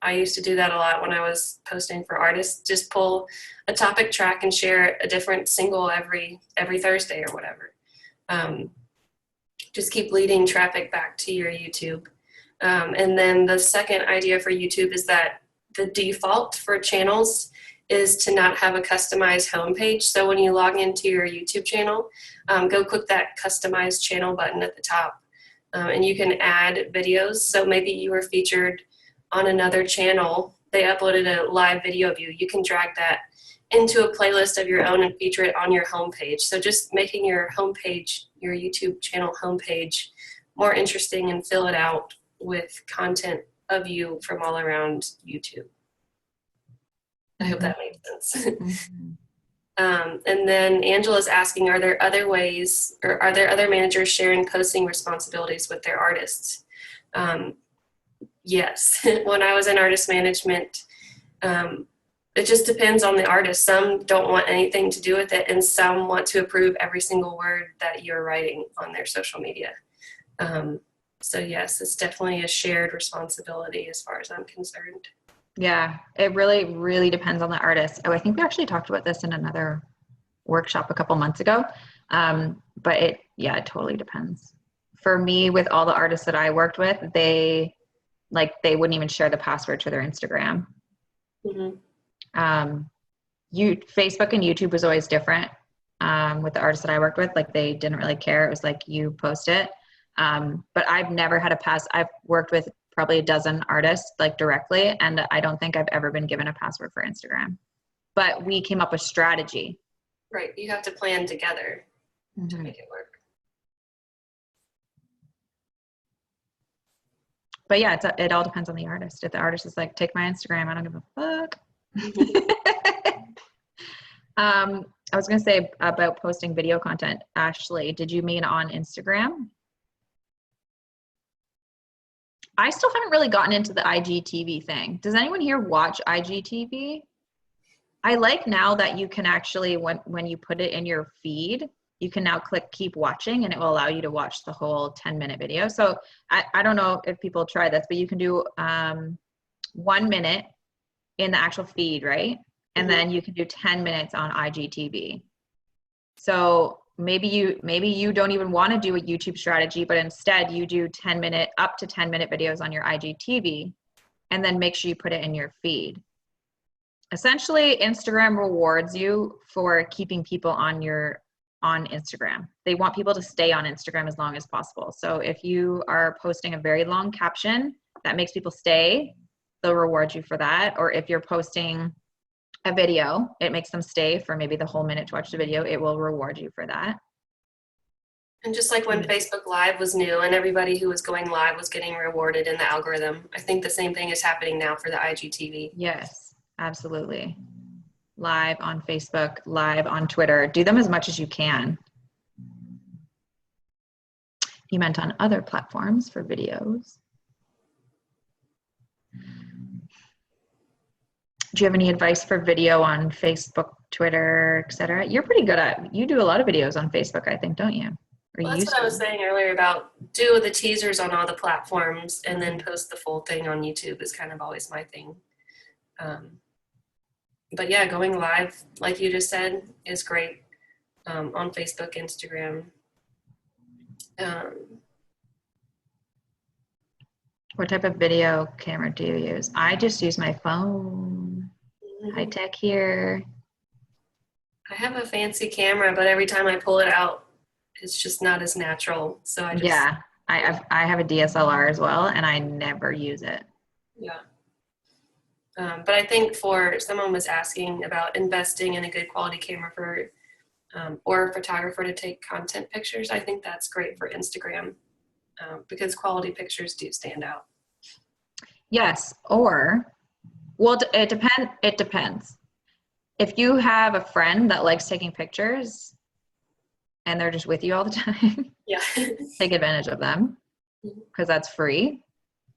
I used to do that a lot when I was posting for artists. Just pull a topic track and share a different single every Thursday or whatever. Just keep leading traffic back to your YouTube. And then the second idea for YouTube is that the default for channels is to not have a customized homepage. So when you log into your YouTube channel, go click that customize channel button at the top, and you can add videos. So maybe you were featured on another channel, they uploaded a live video of you. You can drag that into a playlist of your own and feature it on your homepage. So just making your homepage, your YouTube channel homepage, more interesting, and fill it out with content of you from all around YouTube. I hope that makes sense. And then Angela's asking, are there other ways, or are there other managers sharing posting responsibilities with their artists? Yes. When I was in artist management, it just depends on the artist. Some don't want anything to do with it, and some want to approve every single word that you're writing on their social media. So yes, it's definitely a shared responsibility as far as I'm concerned. Yeah, it really, really depends on the artist. Oh, I think we actually talked about this in another workshop a couple months ago. But it totally depends. For me, with all the artists that I worked with, they wouldn't even share the password to their Instagram. Mm-hmm. Facebook and YouTube was always different. With the artists that I worked with, like, they didn't really care. It was like, you post it. But I've never had I've worked with probably a dozen artists, like, directly, and I don't think I've ever been given a password for Instagram. But we came up with strategy. Right. You have to plan together Mm-hmm. to make it work. But yeah, it all depends on the artist. If the artist is like, take my Instagram, I don't give a fuck. I was going to say about posting video content. Ashley, did you mean on Instagram? I still haven't really gotten into the IGTV thing. Does anyone here watch IGTV? I like now that you can actually, when you put it in your feed, you can now click keep watching, and it will allow you to watch the whole 10-minute video. So I don't know if people try this, but you can do 1 minute in the actual feed, right? And then you can do 10 minutes on IGTV. So maybe you don't even want to do a YouTube strategy, but instead you do up to 10 minute videos on your IGTV, and then make sure you put it in your feed. Essentially, Instagram rewards you for keeping people on Instagram. They want people to stay on Instagram as long as possible. So if you are posting a very long caption that makes people stay, they'll reward you for that. Or if you're posting a video, it makes them stay for maybe the whole minute to watch the video. It will reward you for that. And just like when Facebook Live was new and everybody who was going live was getting rewarded in the algorithm, I think the same thing is happening now for the IGTV. Yes, absolutely. Live on Facebook, live on Twitter. Do them as much as you can. You meant on other platforms for videos. Do you have any advice for video on Facebook, Twitter, etc.? You're pretty good at, you do a lot of videos on Facebook, I think, don't you? Or Well, you that's used what I to. was saying earlier about do the teasers on all the platforms and then post the full thing on YouTube is kind of always my thing. But yeah, going live, like you just said, is great on Facebook, Instagram. What type of video camera do you use? I just use my phone. High tech here. I have a fancy camera, but every time I pull it out, it's just not as natural. So I just I have a DSLR as well, and I never use it. Yeah. But I think for someone was asking about investing in a good quality camera for or a photographer to take content pictures, I think that's great for Instagram because quality pictures do stand out. Yes, or well, it depends. If you have a friend that likes taking pictures and they're just with you all the time, Yeah. take advantage of them because that's free.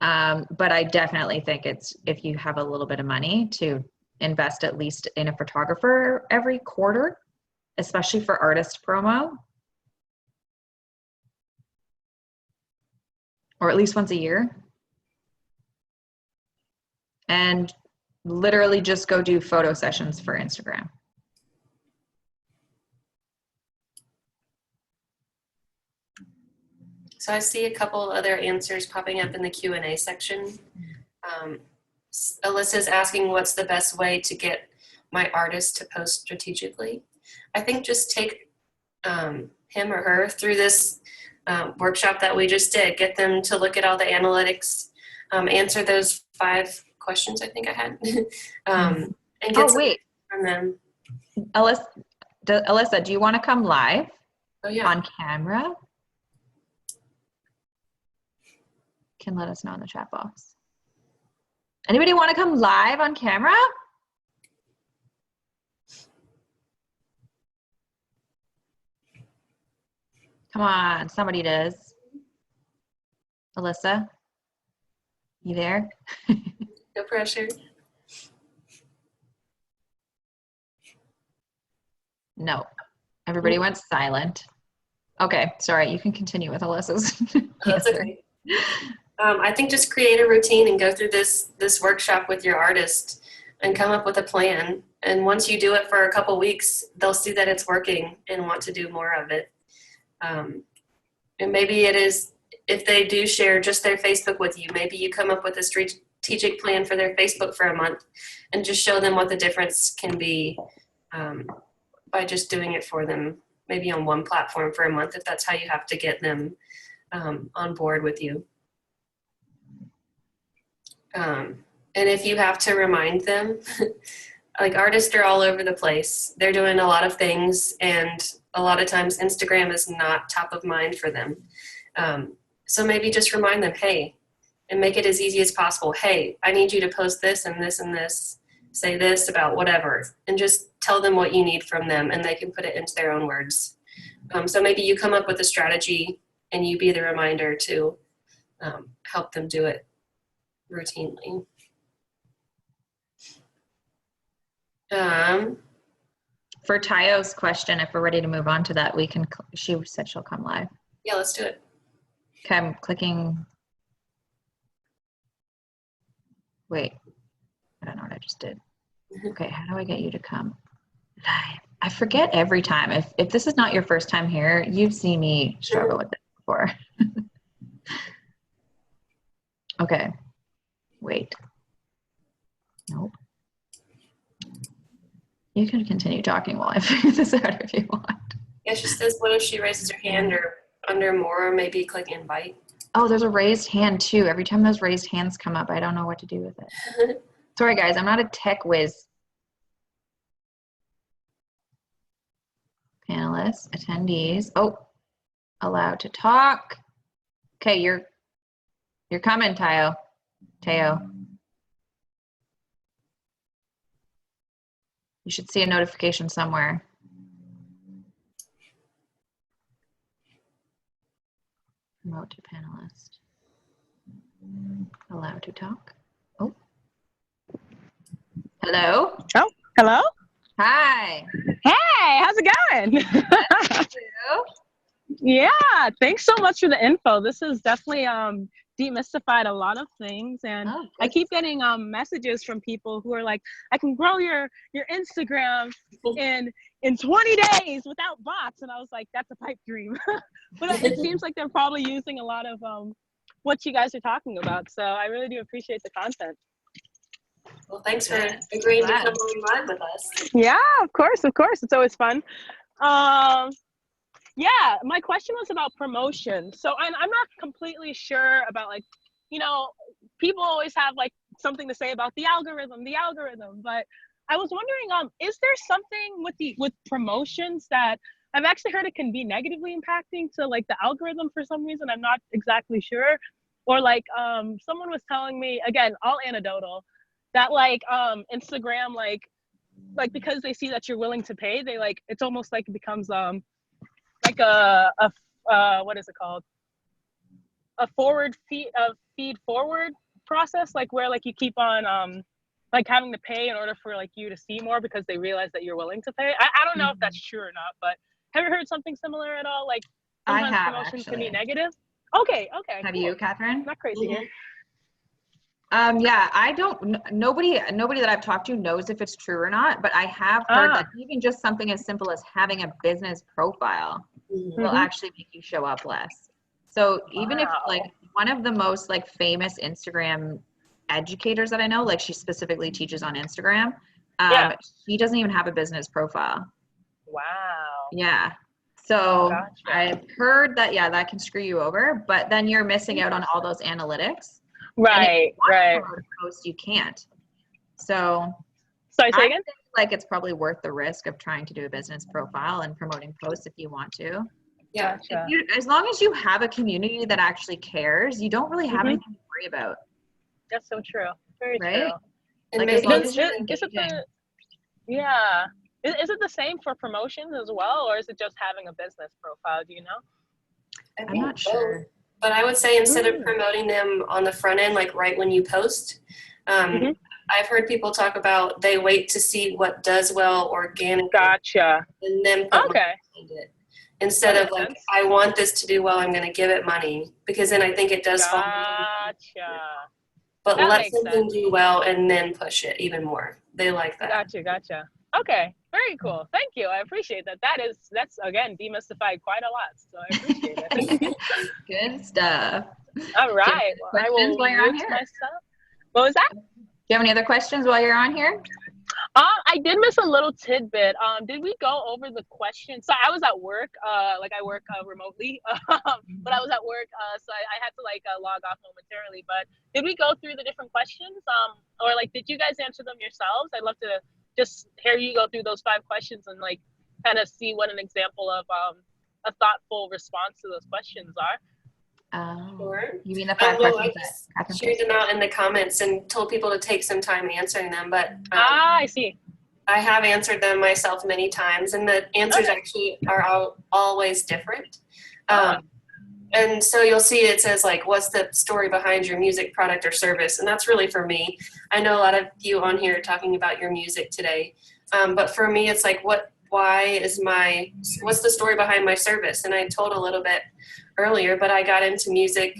But I definitely think it's, if you have a little bit of money, to invest at least in a photographer every quarter, especially for artist promo, or at least once a year. And literally just go do photo sessions for Instagram. So I see a couple other answers popping up in the Q&A section. Alyssa's asking what's the best way to get my artist to post strategically. I think just take him or her through this workshop that we just did. Get them to look at all the analytics, answer those 5 questions I think I had, and get from them. Alyssa, do you want to come live on camera? Can let us know in the chat box. Anybody want to come live on camera? Come on, somebody does. Alyssa, you there? No pressure. No, everybody went silent. Okay, sorry, you can continue with Alyssa's That's answer. okay. I think just create a routine and go through this workshop with your artist and come up with a plan. And once you do it for a couple weeks, they'll see that it's working and want to do more of it. And maybe it is, if they do share just their Facebook with you, maybe you come up with a strategic plan for their Facebook for a month and just show them what the difference can be by just doing it for them, maybe on one platform for a month, if that's how you have to get them on board with you. And if you have to remind them, like artists are all over the place. They're doing a lot of things, and a lot of times Instagram is not top of mind for them. So maybe just remind them, hey, and make it as easy as possible. Hey, I need you to post this and this and this, say this about whatever, and just tell them what you need from them, and they can put it into their own words. So maybe you come up with a strategy and you be the reminder to help them do it routinely. For Tayo's question, if we're ready to move on to that, we can, she said she'll come live. Yeah, let's do it. Okay, I'm clicking. Wait, I don't know what I just did. Okay, how do I get you to come live? I forget every time. If this is not your first time here, you've seen me struggle with this before. Okay, wait. Nope. You can continue talking while I figure this out if you want. Yeah, she says, what if she raises her hand or under more, or maybe click invite? Oh, there's a raised hand too. Every time those raised hands come up, I don't know what to do with it. Sorry guys, I'm not a tech whiz. panelists, attendees. Oh, allowed to talk. Okay, you're coming, Teo. You should see a notification somewhere. Promote to panelist. Allowed to talk. Oh. Hello. Oh, hello. Hi. Hey, how's it going? Hello. Yeah, thanks so much for the info. This has definitely demystified a lot of things, and Oh, I good. keep getting messages from people who are like, I can grow your Instagram in 20 days without bots, and I was like, that's a pipe dream. But it seems like they're probably using a lot of what you guys are talking about, so I really do appreciate the content. Well, thanks for agreeing to come on live with us. Yeah, of course, it's always fun. Yeah, my question was about promotion. So I'm not completely sure about, like, you know, people always have like something to say about the algorithm, but I was wondering, is there something with promotions that I've actually heard it can be negatively impacting to like the algorithm for some reason? I'm not exactly sure. Or like someone was telling me, again, all anecdotal, that like Instagram, like because they see that you're willing to pay, they like, it's almost like it becomes like a what is it called, a feed forward process, like where like you keep on like having to pay in order for like you to see more because they realize that you're willing to pay. I don't know if that's true or not, but have you heard something similar at all? Like I sometimes have, promotions can actually. be negative. Okay, Have cool. you, Catherine? Not crazy here. Yeah, I don't, nobody that I've talked to knows if it's true or not, but I have heard that even just something as simple as having a business profile will actually make you show up less. So even if like one of the most like famous Instagram educators that I know, like she specifically teaches on Instagram, she doesn't even have a business profile. Wow. Yeah. So Gotcha. I've heard that, yeah, that can screw you over, but then you're missing out on all those analytics. Right. Post, you can't. So Sorry, say I again? think like it's probably worth the risk of trying to do a business profile and promoting posts if you want to. Yeah. Gotcha. As long as you have a community that actually cares, you don't really have anything to worry about. That's so true. Very right? true. And Like maybe as long Is as you're it engaging. yeah. Is it the same for promotions as well, or is it just having a business profile? Do you know? I'm not sure. But I would say instead of promoting them on the front end, like right when you post, I've heard people talk about they wait to see what does well organically. Gotcha. And then put money behind it. Instead of like, I want this to do well, I'm going to give it money, because then I think it does fall. Gotcha. But let something do well and then push it even more. They like that. Gotcha. Okay, very cool. Thank you. I appreciate that. That's again demystified quite a lot. So I appreciate it. Good stuff. All right. Well, I will while you're on here? myself. What was that? Do you have any other questions while you're on here? I did miss a little tidbit. Did we go over the questions? So I was at work. Like I work remotely, but I was at work, so I had to like log off momentarily. But did we go through the different questions? Or like, did you guys answer them yourselves? I'd love to just hear you go through those 5 questions and like kind of see what an example of a thoughtful response to those questions are. Sure. You mean the 5 questions I just shared them out in the comments and told people to take some time answering them, but I see. I have answered them myself many times, and the answers actually are always different. And so you'll see it says like, what's the story behind your music, product, or service? And that's really for me. I know a lot of you on here are talking about your music today, but for me, it's like, what's the story behind my service? And I told a little bit earlier, but I got into music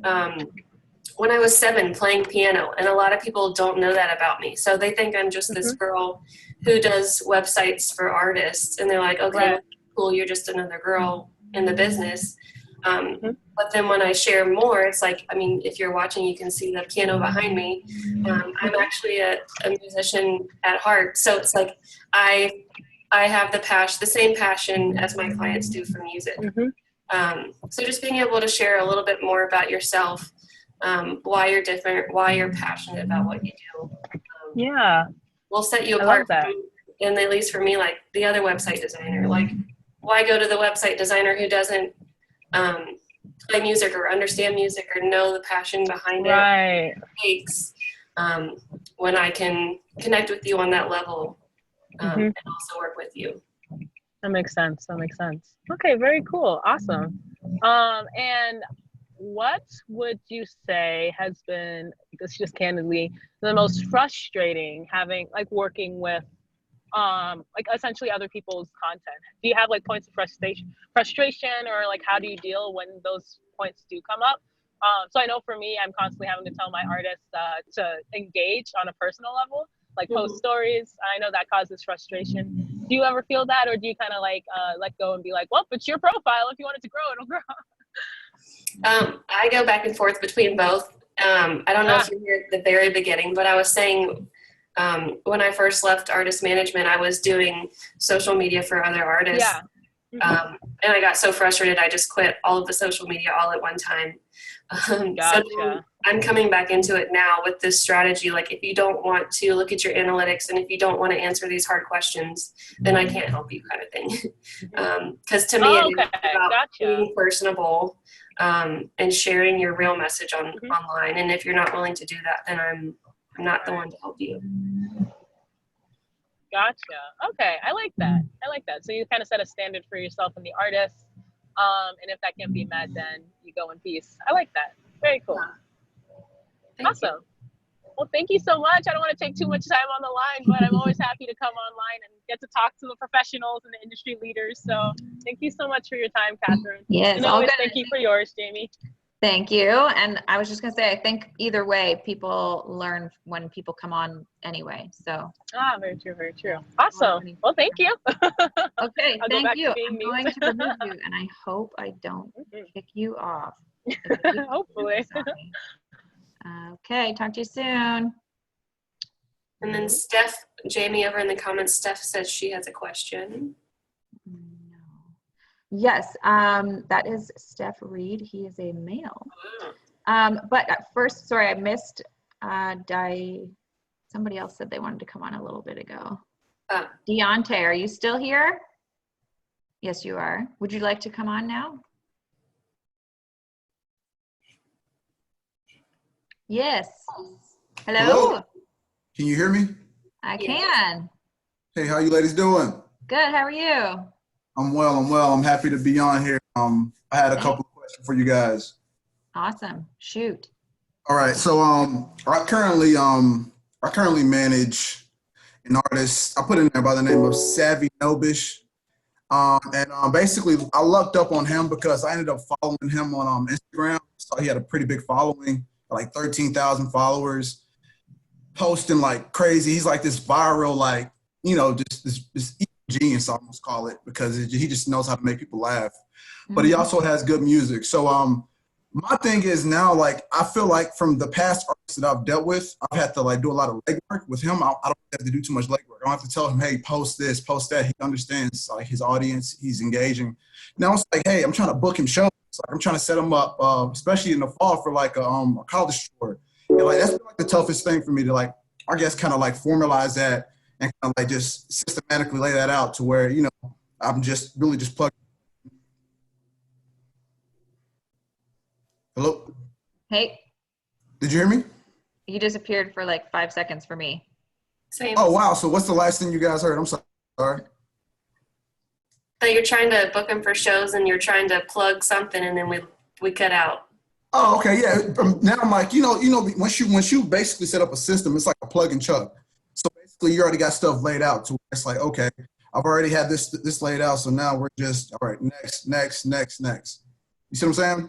when I was 7 playing piano, and a lot of people don't know that about me. So they think I'm just this girl who does websites for artists, and they're like, okay, cool, you're just another girl in the business. But then when I share more, it's like, I mean, if you're watching, you can see the piano behind me. I'm actually a musician at heart. So it's like, I have the same passion as my clients do for music. So just being able to share a little bit more about yourself, why you're different, why you're passionate about what you do. Will set you apart from, and at least for me, like the other website designer, like why go to the website designer who doesn't play music or understand music or know the passion behind Right. it takes, when I can connect with you on that level, and also work with you. That makes sense. That makes sense. Okay, very cool. Awesome. And what would you say has been, this just candidly, the most frustrating having like working with like essentially other people's content? Do you have like points of frustration, or like how do you deal when those points do come up? So I know for me, I'm constantly having to tell my artists to engage on a personal level, like post stories. I know that causes frustration. Do you ever feel that, or do you kind of like let go and be like, well, it's your profile. If you want it to grow, it'll grow. I go back and forth between both. I don't know if you heard at the very beginning, but I was saying, when I first left artist management, I was doing social media for other artists. Yeah. And I got so frustrated, I just quit all of the social media all at one time. Gotcha. So I'm coming back into it now with this strategy. Like, if you don't want to look at your analytics and if you don't want to answer these hard questions, then I can't help you, kind of thing. Because to me, it is about being personable, and sharing your real message online. And if you're not willing to do that, then I'm not the one to help you. Gotcha. Okay, I like that. So you kind of set a standard for yourself and the artist, and if that can't be met, then you go in peace. I like that. Very cool. Awesome. Well, thank you so much. I don't want to take too much time on the line, but I'm always happy to come online and get to talk to the professionals and the industry leaders. So thank you so much for your time, Katherine. Yes, and always thank you for yours, Jamie. Thank you. And I was just going to say, I think either way, people learn when people come on anyway. So. Very true, very true. Awesome. Well, thank you. Okay, thank you. I'm going to remove you, and I hope I don't kick you off. Hopefully. Okay, talk to you soon. And then Jamie over in the comments, Steph says she has a question. Yes, that is Steph Reed. He is a male. But at first, sorry, I missed somebody else said they wanted to come on a little bit ago. Deontay, are you still here? Yes, you are. Would you like to come on now? Yes. Hello? Hello? Can you hear me? I can. Hey, how you ladies doing? Good, how are you? I'm well. I'm happy to be on here. I had a couple of questions for you guys. Awesome. Shoot. All right. So I currently manage an artist. I put in there by the name of Savvy Nobish. Basically I lucked up on him because I ended up following him on Instagram. So he had a pretty big following, like 13,000 followers, posting like crazy. He's like this viral, like, just this genius, I almost call it, because he just knows how to make people laugh. But he also has good music. So my thing is now, like, I feel like from the past artists that I've dealt with, I've had to like do a lot of legwork. With him, I don't have to do too much legwork. I don't have to tell him, hey, post this, post that. He understands like his audience. He's engaging. Now it's like, hey, I'm trying to book him shows. Like, I'm trying to set him up, especially in the fall, for like a college tour. And like that's been like the toughest thing for me to, like, I guess, kind of like formalize that and kind of like just systematically lay that out to where, I'm just really just plugged. Hello? Hey. Did you hear me? You disappeared for like 5 seconds for me. Same. Oh, wow. So what's the last thing you guys heard? I'm sorry. That you're trying to book them for shows and you're trying to plug something, and then we cut out. Oh, okay. Yeah. Now I'm like, once you basically set up a system, it's like a plug and chug. So basically you already got stuff laid out to where it's like, okay, I've already had this laid out. So now we're just, all right, next. You see what I'm saying?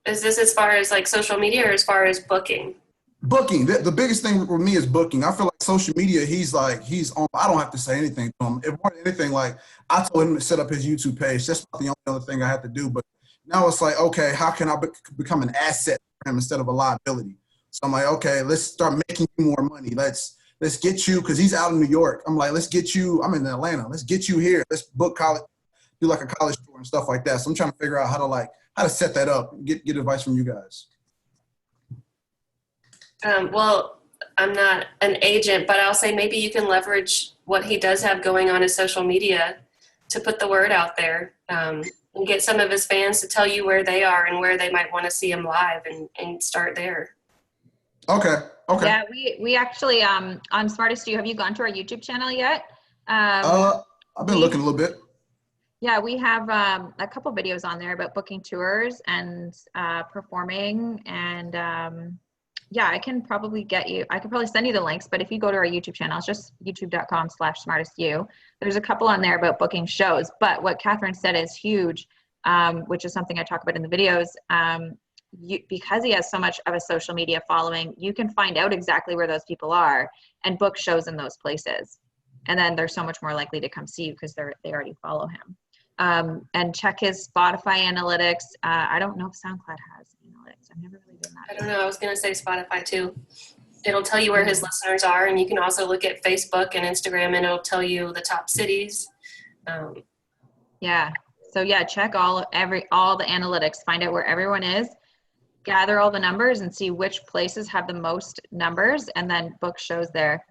Is this as far as like social media or as far as booking? Booking. The biggest thing for me is booking. I feel like social media, he's on, I don't have to say anything to him. If more than anything, like, I told him to set up his YouTube page. That's not the only other thing I have to do. But now it's like, okay, how can I become an asset for him instead of a liability? So I'm like, okay, let's start making you more money. Let's get you, because he's out in New York. I'm like, let's get you, I'm in Atlanta. Let's get you here. Let's book college, do like a college tour and stuff like that. So I'm trying to figure out how to set that up, get advice from you guys. Well, I'm not an agent, but I'll say maybe you can leverage what he does have going on his social media. to put the word out there, and get some of his fans to tell you where they are and where they might want to see him live, and start there. Okay. Okay. Yeah, we actually on Smartest You, have you gone to our YouTube channel yet? I've been looking a little bit. Yeah, we have a couple videos on there about booking tours and performing, and yeah, I can probably send you the links, but if you go to our YouTube channel, it's just youtube.com/smartestyou. There's a couple on there about booking shows, but what Katherine said is huge, which is something I talk about in the videos. Because he has so much of a social media following, you can find out exactly where those people are and book shows in those places. And then they're so much more likely to come see you because they already follow him. And check his Spotify analytics. I don't know if SoundCloud has analytics. I've never really done that. I don't know. I was going to say Spotify too. It'll tell you where his listeners are, and you can also look at Facebook and Instagram, and it'll tell you the top cities. Yeah. So yeah, check all the analytics. Find out where everyone is. Gather all the numbers and see which places have the most numbers, and then book shows there.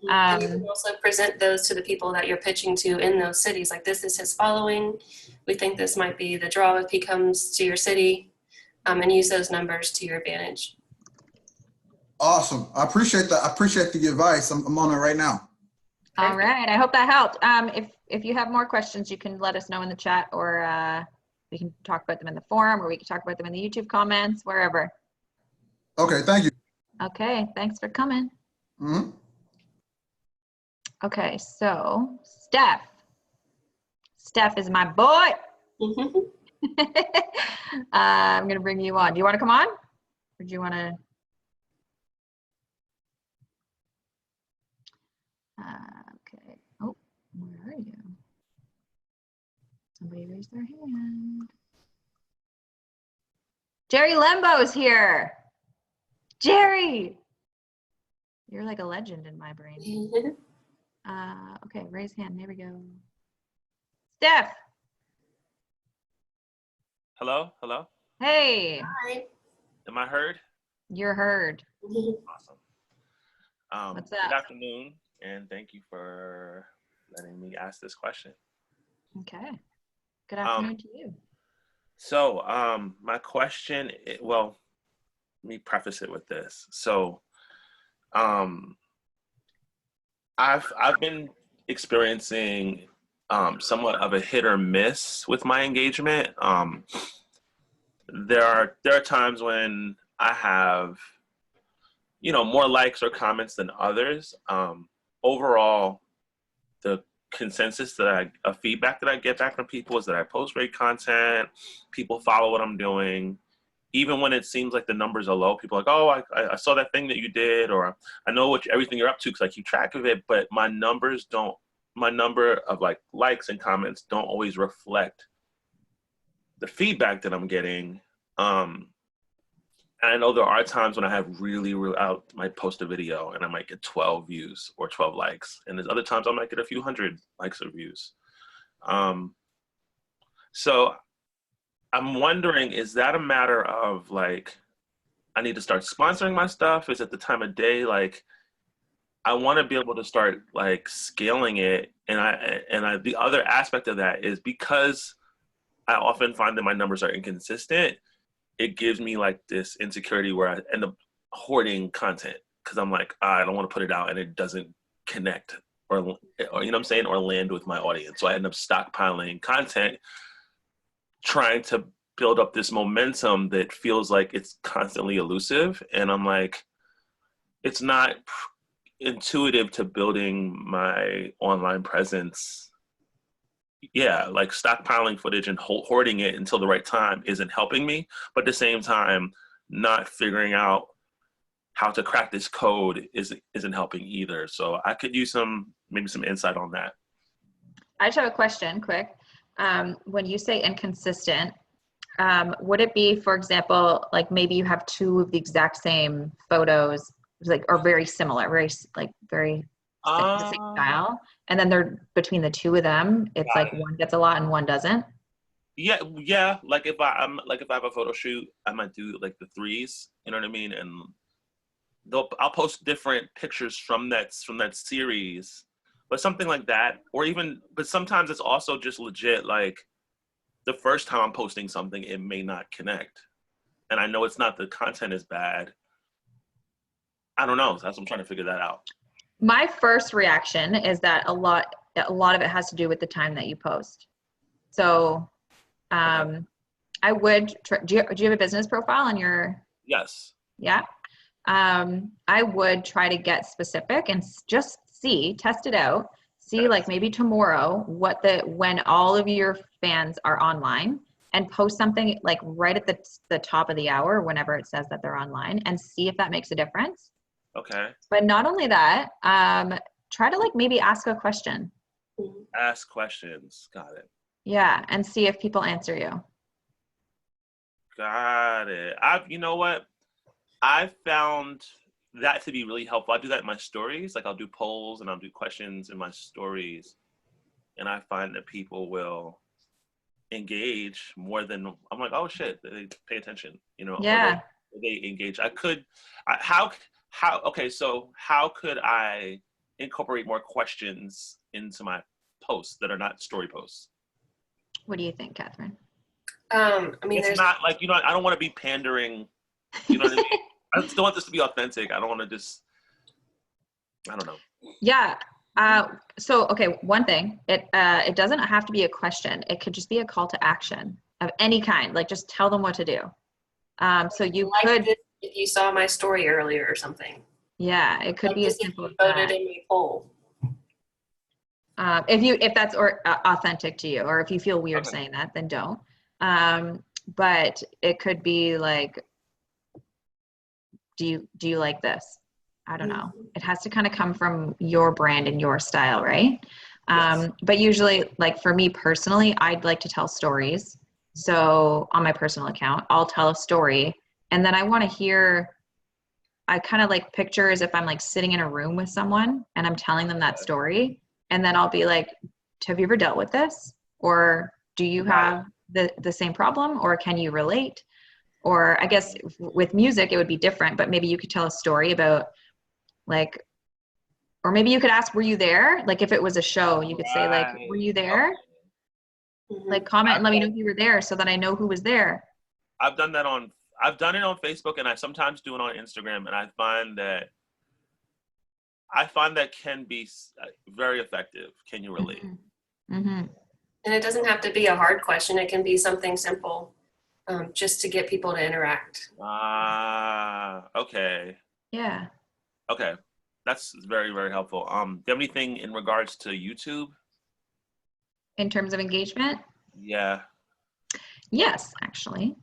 And you can also present those to the people that you're pitching to in those cities. Like, this is his following. We think this might be the draw if he comes to your city, and use those numbers to your advantage. Awesome. I appreciate that. I appreciate the advice. I'm on it right now. All right. I hope that helped. If you have more questions, you can let us know in the chat, or we can talk about them in the forum, or we can talk about them in the YouTube comments, wherever. Okay. Thank you. Okay. Thanks for coming. Mm-hmm. Okay. So Steph is my boy. I'm going to bring you on. Do you want to come on? Or do you want to? Okay. Oh, where are you? Somebody raised their hand. Jerry Lembo's here. Jerry, you're like a legend in my brain. Okay, raise hand. There we go. Steph. Hello, hello. Hey. Hi. Am I heard? You're heard. Awesome. What's up? Good afternoon, and thank you for letting me ask this question. Okay. Good afternoon to you. So, my question, well, let me preface it with this. So, I've been experiencing somewhat of a hit or miss with my engagement. There are times when I have, more likes or comments than others. Overall, the consensus feedback that I get back from people is that I post great content, people follow what I'm doing. Even when it seems like the numbers are low, people are like, oh, I saw that thing that you did, or I know everything you're up to because I keep track of it, but my number of likes and comments don't always reflect the feedback that I'm getting. And I know there are times when I have really I might post a video and I might get 12 views or 12 likes. And there's other times I might get a few hundred likes or views. So I'm wondering, is that a matter of I need to start sponsoring my stuff? Is it the time of day? I want to be able to start scaling it. And the other aspect of that is because I often find that my numbers are inconsistent, it gives me this insecurity where I end up hoarding content because I'm I don't want to put it out and it doesn't connect or you know what I'm saying, or land with my audience. So I end up stockpiling content, trying to build up this momentum that feels like it's constantly elusive. And I'm it's not intuitive to building my online presence. Yeah, stockpiling footage and hoarding it until the right time isn't helping me. But at the same time, not figuring out how to crack this code isn't helping either. So I could use maybe some insight on that. I just have a question quick. When you say inconsistent, would it be, for example, maybe you have two of the exact same photos, or very similar, very the same style, and then they're between the two of them, it's one gets a lot and one doesn't? Yeah. If I have a photo shoot, I might do the threes, you know what I mean? And I'll post different pictures from that series, But something like that, or even, but sometimes it's also just legit, like the first time I'm posting something, it may not connect. And I know it's not, the content is bad. I don't know. That's what I'm trying to figure that out. My first reaction is that a lot of it has to do with the time that you post. So I would, do you have a business profile on your? Yes. Yeah. I would try to get specific and just test it out. See, like maybe tomorrow, when all of your fans are online, and post something like right at the top of the hour, whenever it says that they're online, and see if that makes a difference. Okay. But not only that, try to like maybe ask a question. Ask questions. Got it. Yeah. And see if people answer you. Got it. You know what? I found that to be really helpful. I do that in my stories. Like I'll do polls and I'll do questions in my stories. And I find that people will engage more than, I'm like, oh shit, they pay attention, you know? Yeah. Or they engage. So how could I incorporate more questions into my posts that are not story posts? What do you think, Catherine? I mean, It's not like, I don't want to be pandering, you know what I mean? I still want this to be authentic. I don't want to just, I don't know. Yeah. So, okay, one thing, it doesn't have to be a question. It could just be a call to action of any kind. Like just tell them what to do. So you could, if you saw my story earlier or something. yeah, it could Like be as just if simple you as voted that. in my poll. If that's authentic to you, or if you feel weird saying that, then don't. But it could be like, do you like this? I don't know. It has to kind of come from your brand and your style, right? Yes. But usually, like for me personally, I'd like to tell stories. So on my personal account, I'll tell a story, and then I want to hear, I kind of like picture as if I'm like sitting in a room with someone and I'm telling them that story. And then I'll be like, have you ever dealt with this? Or do you have the same problem? Or can you relate? Or I guess with music, it would be different, but maybe you could tell a story about like, or maybe you could ask, were you there? Like if it was a show, you could say like, were you there? Like comment and let me know if you were there so that I know who was there. I've done it on Facebook, and I sometimes do it on Instagram, and I find that can be very effective. Can you relate? Mm-hmm. And it doesn't have to be a hard question. It can be something simple, just to get people to interact. Okay. Yeah. Okay. That's very, very helpful. Do you have anything in regards to YouTube? In terms of engagement? Yeah. Yes, actually.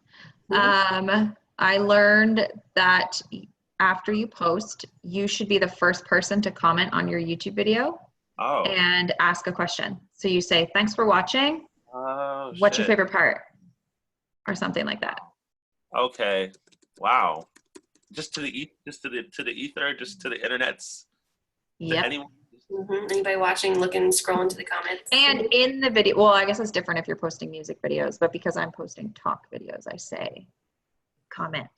I learned that after you post, you should be the first person to comment on your YouTube video and ask a question. So you say, thanks for watching. What's your favorite part? Or something like that. Okay. Wow. Just to the ether, just to the internets. Yep. Anyone? Anybody watching, scrolling to the comments. And in the video, well, I guess it's different if you're posting music videos, but because I'm posting talk videos, I say comment.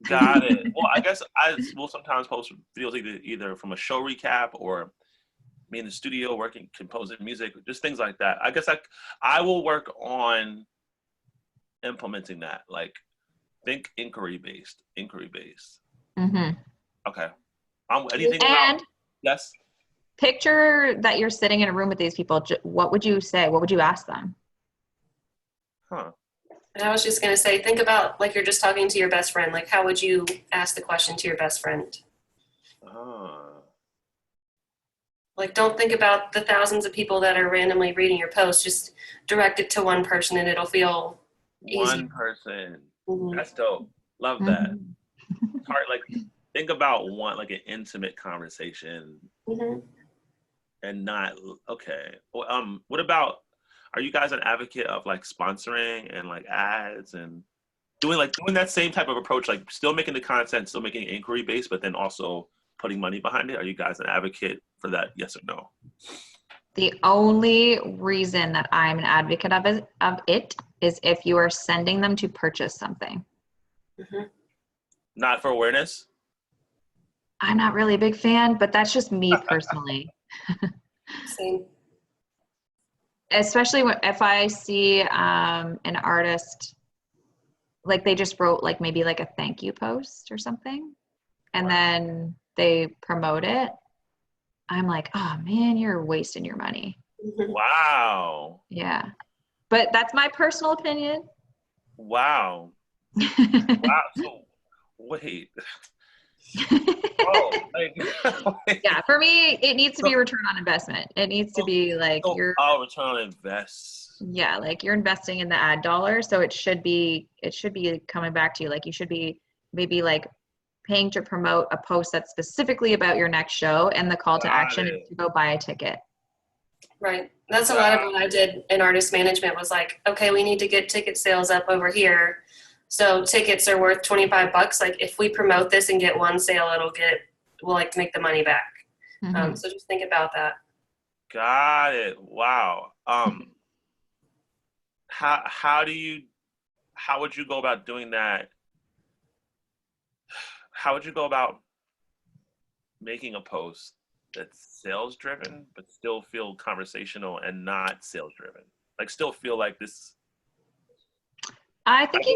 Got it. Well, I guess I will sometimes post videos either from a show recap or me in the studio working, composing music, just things like that. I guess I will work on implementing that. Like, think inquiry based. Mm-hmm. Okay. Anything and about, yes. Picture that you're sitting in a room with these people. What would you say? What would you ask them? And I was just going to say, think about like you're just talking to your best friend. Like, how would you ask the question to your best friend? Like, don't think about the thousands of people that are randomly reading your post. Just direct it to one person and it'll feel easy. One person. That's dope. Love that. It's hard. Like, think about like an intimate conversation. And not, okay. Well, what about, are you guys an advocate of like sponsoring and like ads and doing that same type of approach, like still making the content, still making it inquiry based, but then also putting money behind it? Are you guys an advocate for that? Yes or no? The only reason that I'm an advocate of it is if you are sending them to purchase something. Not for awareness? I'm not really a big fan, but that's just me personally. Same. Especially if I see an artist, like they just wrote like maybe like a thank you post or something, and then they promote it. I'm like, oh man, you're wasting your money. Wow. Yeah. But that's my personal opinion. Wow. Wow. So, wait. Oh, like, Yeah, for me, it needs to be return on investment. It needs to be like return on invest. yeah, like you're investing in the ad dollar, so it should be coming back to you. Like you should be maybe like paying to promote a post that's specifically about your next show, and the call to action is to go buy a ticket. Right. That's a lot of what I did in artist management was like, okay, we need to get ticket sales up over here. So tickets are worth $25. Like if we promote this and get one sale, we'll like make the money back. Mm-hmm. So just think about that. Got it. Wow. How would you go about doing that? How would you go about making a post that's sales driven, but still feel conversational and not sales driven? Like still feel like this. I think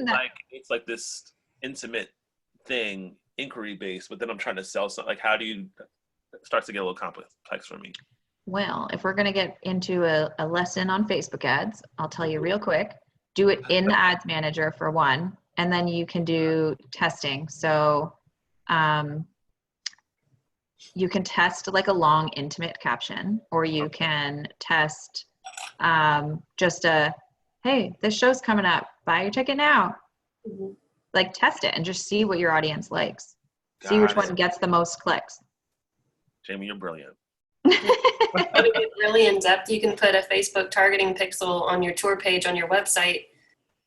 like it's like this intimate thing, inquiry based, but then I'm trying to sell something. Like how do you it starts to get a little complex for me? Well, if we're going to get into a lesson on Facebook ads, I'll tell you real quick, do it in the ads manager for one, and then you can do testing. So you can test like a long, intimate caption, or you can test just hey, this show's coming up, buy your ticket now. Mm-hmm. Like test it and just see what your audience likes. See which one gets the most clicks. Jamie, you're brilliant. To get really in depth, you can put a Facebook targeting pixel on your tour page on your website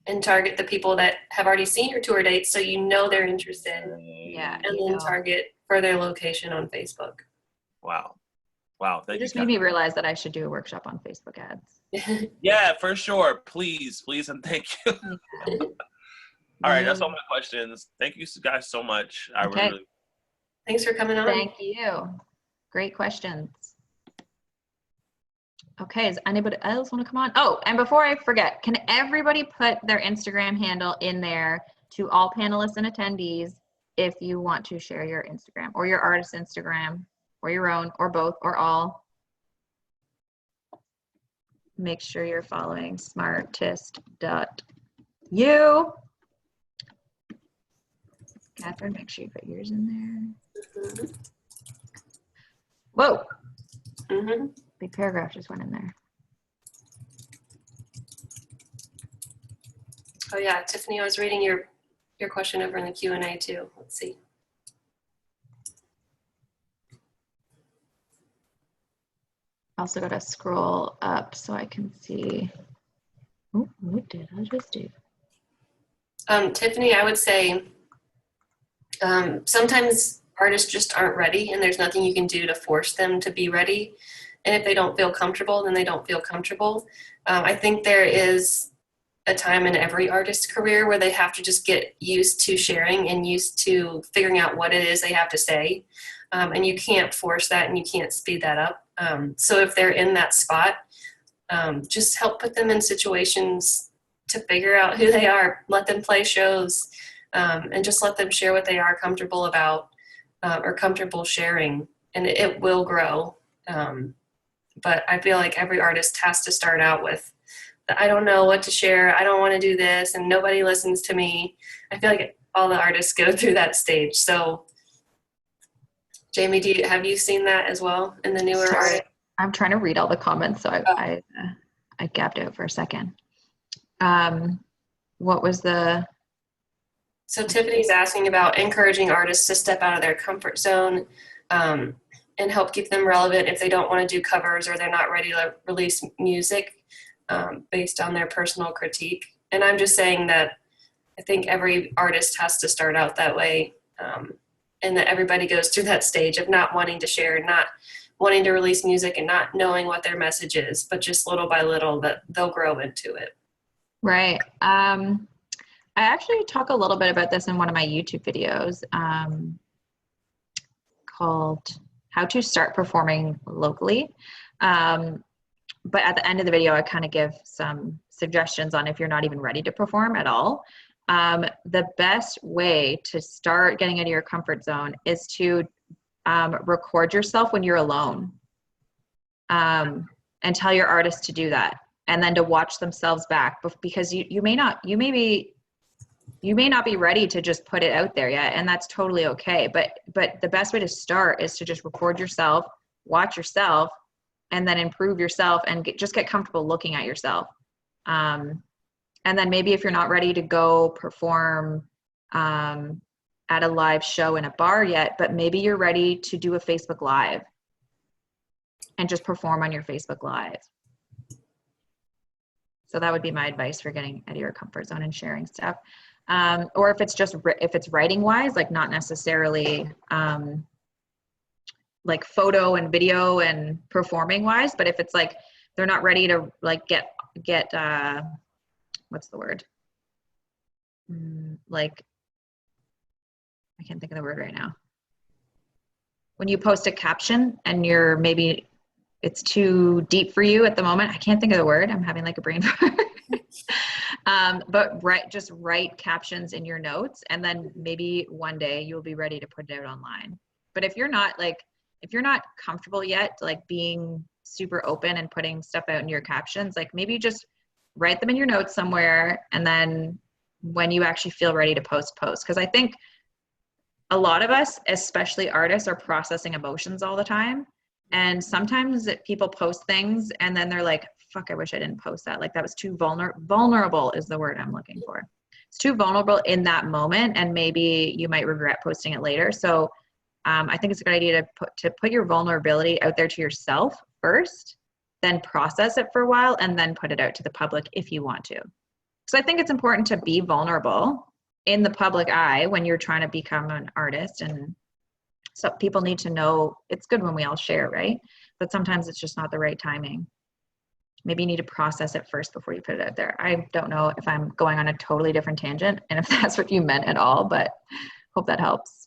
and target the people that have already seen your tour dates so you know they're interested. Yeah. And then target for their location on Facebook. Wow. Thank you. Just made me realize that I should do a workshop on Facebook ads. Yeah, for sure. Please, and thank you. All right, that's all my questions. Thank you guys so much. I really Thanks for coming on. Thank you. Great questions. Okay, does anybody else want to come on? Oh, and before I forget, can everybody put their Instagram handle in there to all panelists and attendees if you want to share your Instagram or your artist Instagram or your own or both or all? Make sure you're following smartist.you. Catherine, make sure you put yours in there. Mm-hmm. Whoa. Mm-hmm. Big paragraph just went in there. Oh yeah, Tiffany, I was reading your question over in the Q&A too. Let's see. Also got to scroll up so I can see. Oh, what did I just do? Tiffany, I would say sometimes artists just aren't ready and there's nothing you can do to force them to be ready. And if they don't feel comfortable, then they don't feel comfortable. I think there is a time in every artist's career where they have to just get used to sharing and used to figuring out what it is they have to say. And you can't force that and you can't speed that up. So if they're in that spot, just help put them in situations to figure out who they are, let them play shows, and just let them share what they are comfortable about or comfortable sharing, and it will grow. But I feel like every artist has to start out with, I don't know what to share, I don't want to do this, and nobody listens to me. I feel like all the artists go through that stage. So Jamie, have you seen that as well in the newer art? I'm trying to read all the comments, so I gapped out for a second. What was the? So Tiffany's asking about encouraging artists to step out of their comfort zone and help keep them relevant if they don't want to do covers or they're not ready to release music based on their personal critique. And I'm just saying that I think every artist has to start out that way, and that everybody goes through that stage of not wanting to share, not wanting to release music, and not knowing what their message is, but just little by little that they'll grow into it. Right. I actually talk a little bit about this in one of my YouTube videos called how to start performing locally. But at the end of the video, I kind of give some suggestions on if you're not even ready to perform at all. The best way to start getting into your comfort zone is to record yourself when you're alone, and tell your artist to do that, and then to watch themselves back, because you may not be ready to just put it out there yet, and that's totally okay. But the best way to start is to just record yourself, watch yourself, and then improve yourself and just get comfortable looking at yourself. And then maybe if you're not ready to go perform at a live show in a bar yet, but maybe you're ready to do a Facebook Live and just perform on your Facebook Live. So that would be my advice for getting out of your comfort zone and sharing stuff. Or if it's writing wise, like not necessarily like photo and video and performing wise, but if it's like they're not ready to like get what's the word? Like, I can't think of the word right now. When you post a caption and maybe it's too deep for you at the moment. I can't think of the word. I'm having like a brain fart. But just write captions in your notes, and then maybe one day you'll be ready to put it out online. But if you're not comfortable yet, like being super open and putting stuff out in your captions, like maybe just write them in your notes somewhere, and then when you actually feel ready to post. Because I think a lot of us, especially artists, are processing emotions all the time. And sometimes people post things and then they're like, fuck, I wish I didn't post that. Like that was too vulnerable is the word I'm looking for. It's too vulnerable in that moment, and maybe you might regret posting it later. So I think it's a good idea to put your vulnerability out there to yourself first, then process it for a while, and then put it out to the public if you want to. So I think it's important to be vulnerable in the public eye when you're trying to become an artist. And so people need to know it's good when we all share, right? But sometimes it's just not the right timing. Maybe you need to process it first before you put it out there. I don't know if I'm going on a totally different tangent and if that's what you meant at all, but hope that helps.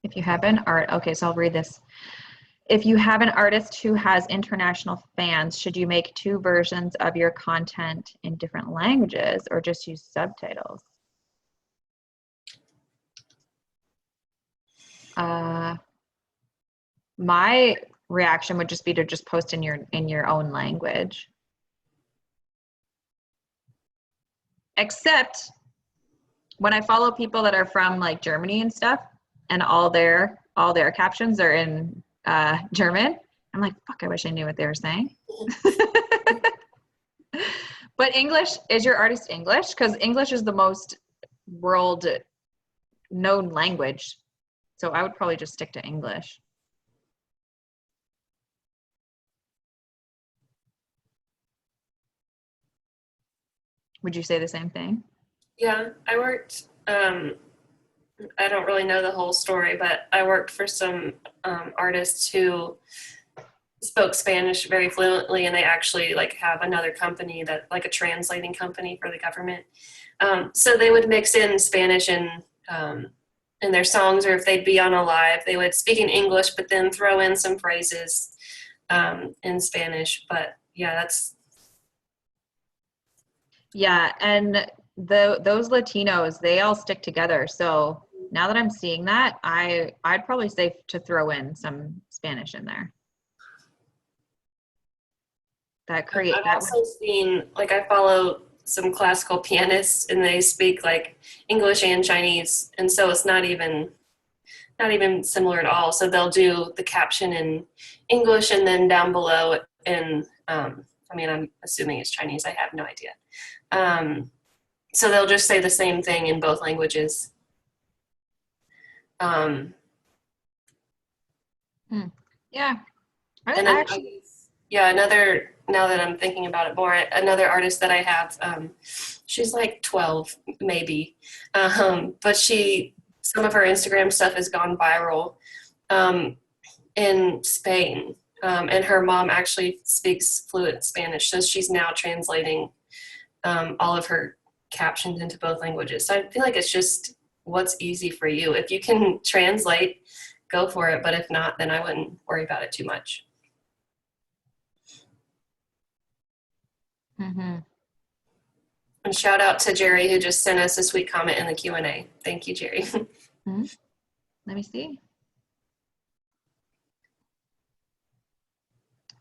If you have an okay, so I'll read this. If you have an artist who has international fans, should you make 2 versions of your content in different languages or just use subtitles? My reaction would just be to just post in your own language. Except when I follow people that are from like Germany and stuff, and all their captions are in German, I'm like, fuck, I wish I knew what they were saying. But English, is your artist English? Because English is the most world known language. So I would probably just stick to English. Would you say the same thing? Yeah, I worked, I don't really know the whole story, but I worked for some artists who spoke Spanish very fluently, and they actually like have another company that like a translating company for the government. So they would mix in Spanish in their songs, or if they'd be on a live, they would speak in English, but then throw in some phrases in Spanish. But yeah, that's. Yeah, and those Latinos, they all stick together. So now that I'm seeing that, I'd probably say to throw in some Spanish in there. I've also seen, like, I follow some classical pianists, and they speak like English and Chinese, and so it's not even similar at all. So they'll do the caption in English, and then down below in I mean, I'm assuming it's Chinese. I have no idea. So they'll just say the same thing in both languages. Yeah. And then another, now that I'm thinking about it more, another artist that I have, she's like 12 maybe, but some of her Instagram stuff has gone viral in Spain. And her mom actually speaks fluent Spanish, so she's now translating all of her captions into both languages. So I feel like it's just what's easy for you. If you can translate, go for it. But if not, then I wouldn't worry about it too much. Mm-hmm. And shout out to Jerry, who just sent us a sweet comment in the Q&A. Thank you, Jerry. Mm-hmm. Let me see.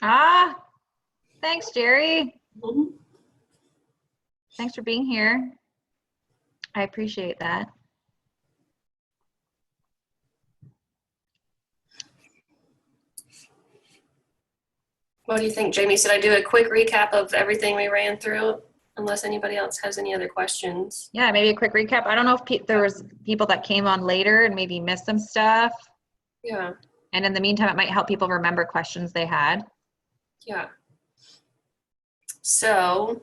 Ah, thanks, Jerry. Mhm. Thanks for being here. I appreciate that. What do you think, Jamie? Should I do a quick recap of everything we ran through, unless anybody else has any other questions? Yeah, maybe a quick recap. I don't know if there was people that came on later and maybe missed some stuff. Yeah. And in the meantime, it might help people remember questions they had. Yeah. So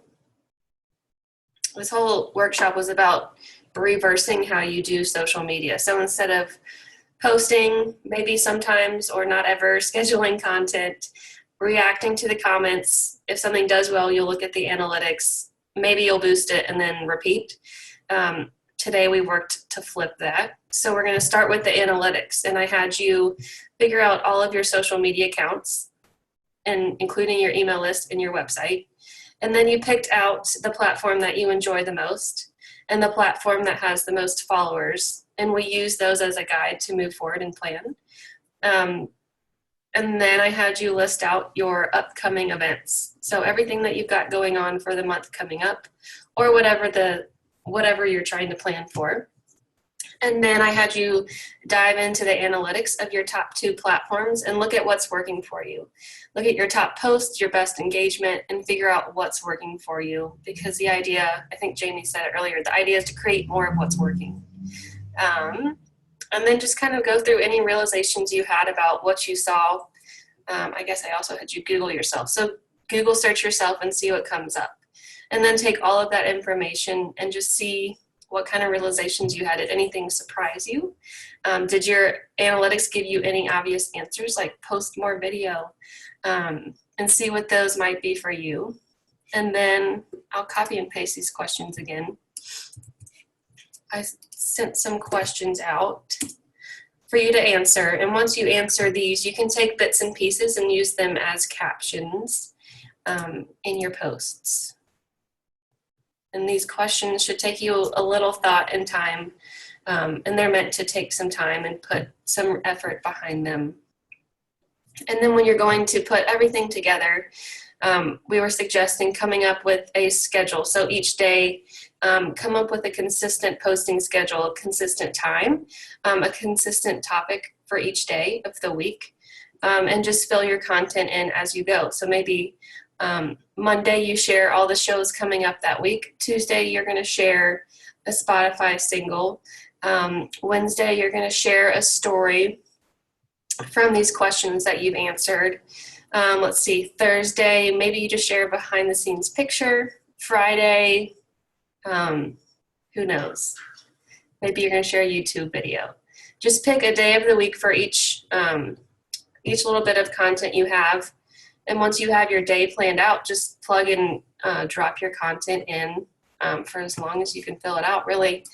this whole workshop was about reversing how you do social media. So instead of posting, maybe sometimes or not ever, scheduling content, reacting to the comments. If something does well, you'll look at the analytics. Maybe you'll boost it and then repeat. Today we worked to flip that. So we're going to start with the analytics. And I had you figure out all of your social media accounts, and including your email list and your website. And then you picked out the platform that you enjoy the most and the platform that has the most followers. And we use those as a guide to move forward and plan. And then I had you list out your upcoming events. So everything that you've got going on for the month coming up, or whatever you're trying to plan for. And then I had you dive into the analytics of your top 2 platforms and look at what's working for you. Look at your top posts, your best engagement, and figure out what's working for you. Because the idea, I think Jamie said it earlier, the idea is to create more of what's working. And then just kind of go through any realizations you had about what you saw. I guess I also had you Google yourself. So Google search yourself and see what comes up. And then take all of that information and just see what kind of realizations you had. Did anything surprise you? Did your analytics give you any obvious answers, like post more video, and see what those might be for you? And then I'll copy and paste these questions again. I sent some questions out for you to answer. And once you answer these, you can take bits and pieces and use them as captions in your posts. And these questions should take you a little thought and time, and they're meant to take some time and put some effort behind them. And then when you're going to put everything together, we were suggesting coming up with a schedule. So each day, come up with a consistent posting schedule, a consistent time, a consistent topic for each day of the week, and just fill your content in as you go. So maybe Monday you share all the shows coming up that week. Tuesday you're going to share a Spotify single. Wednesday you're going to share a story from these questions that you've answered. Let's see, Thursday maybe you just share a behind the scenes picture. Friday, who knows, maybe you're going to share a YouTube video. Just pick a day of the week for each little bit of content you have. And once you have your day planned out, just plug and drop your content in for as long as you can fill it out, really.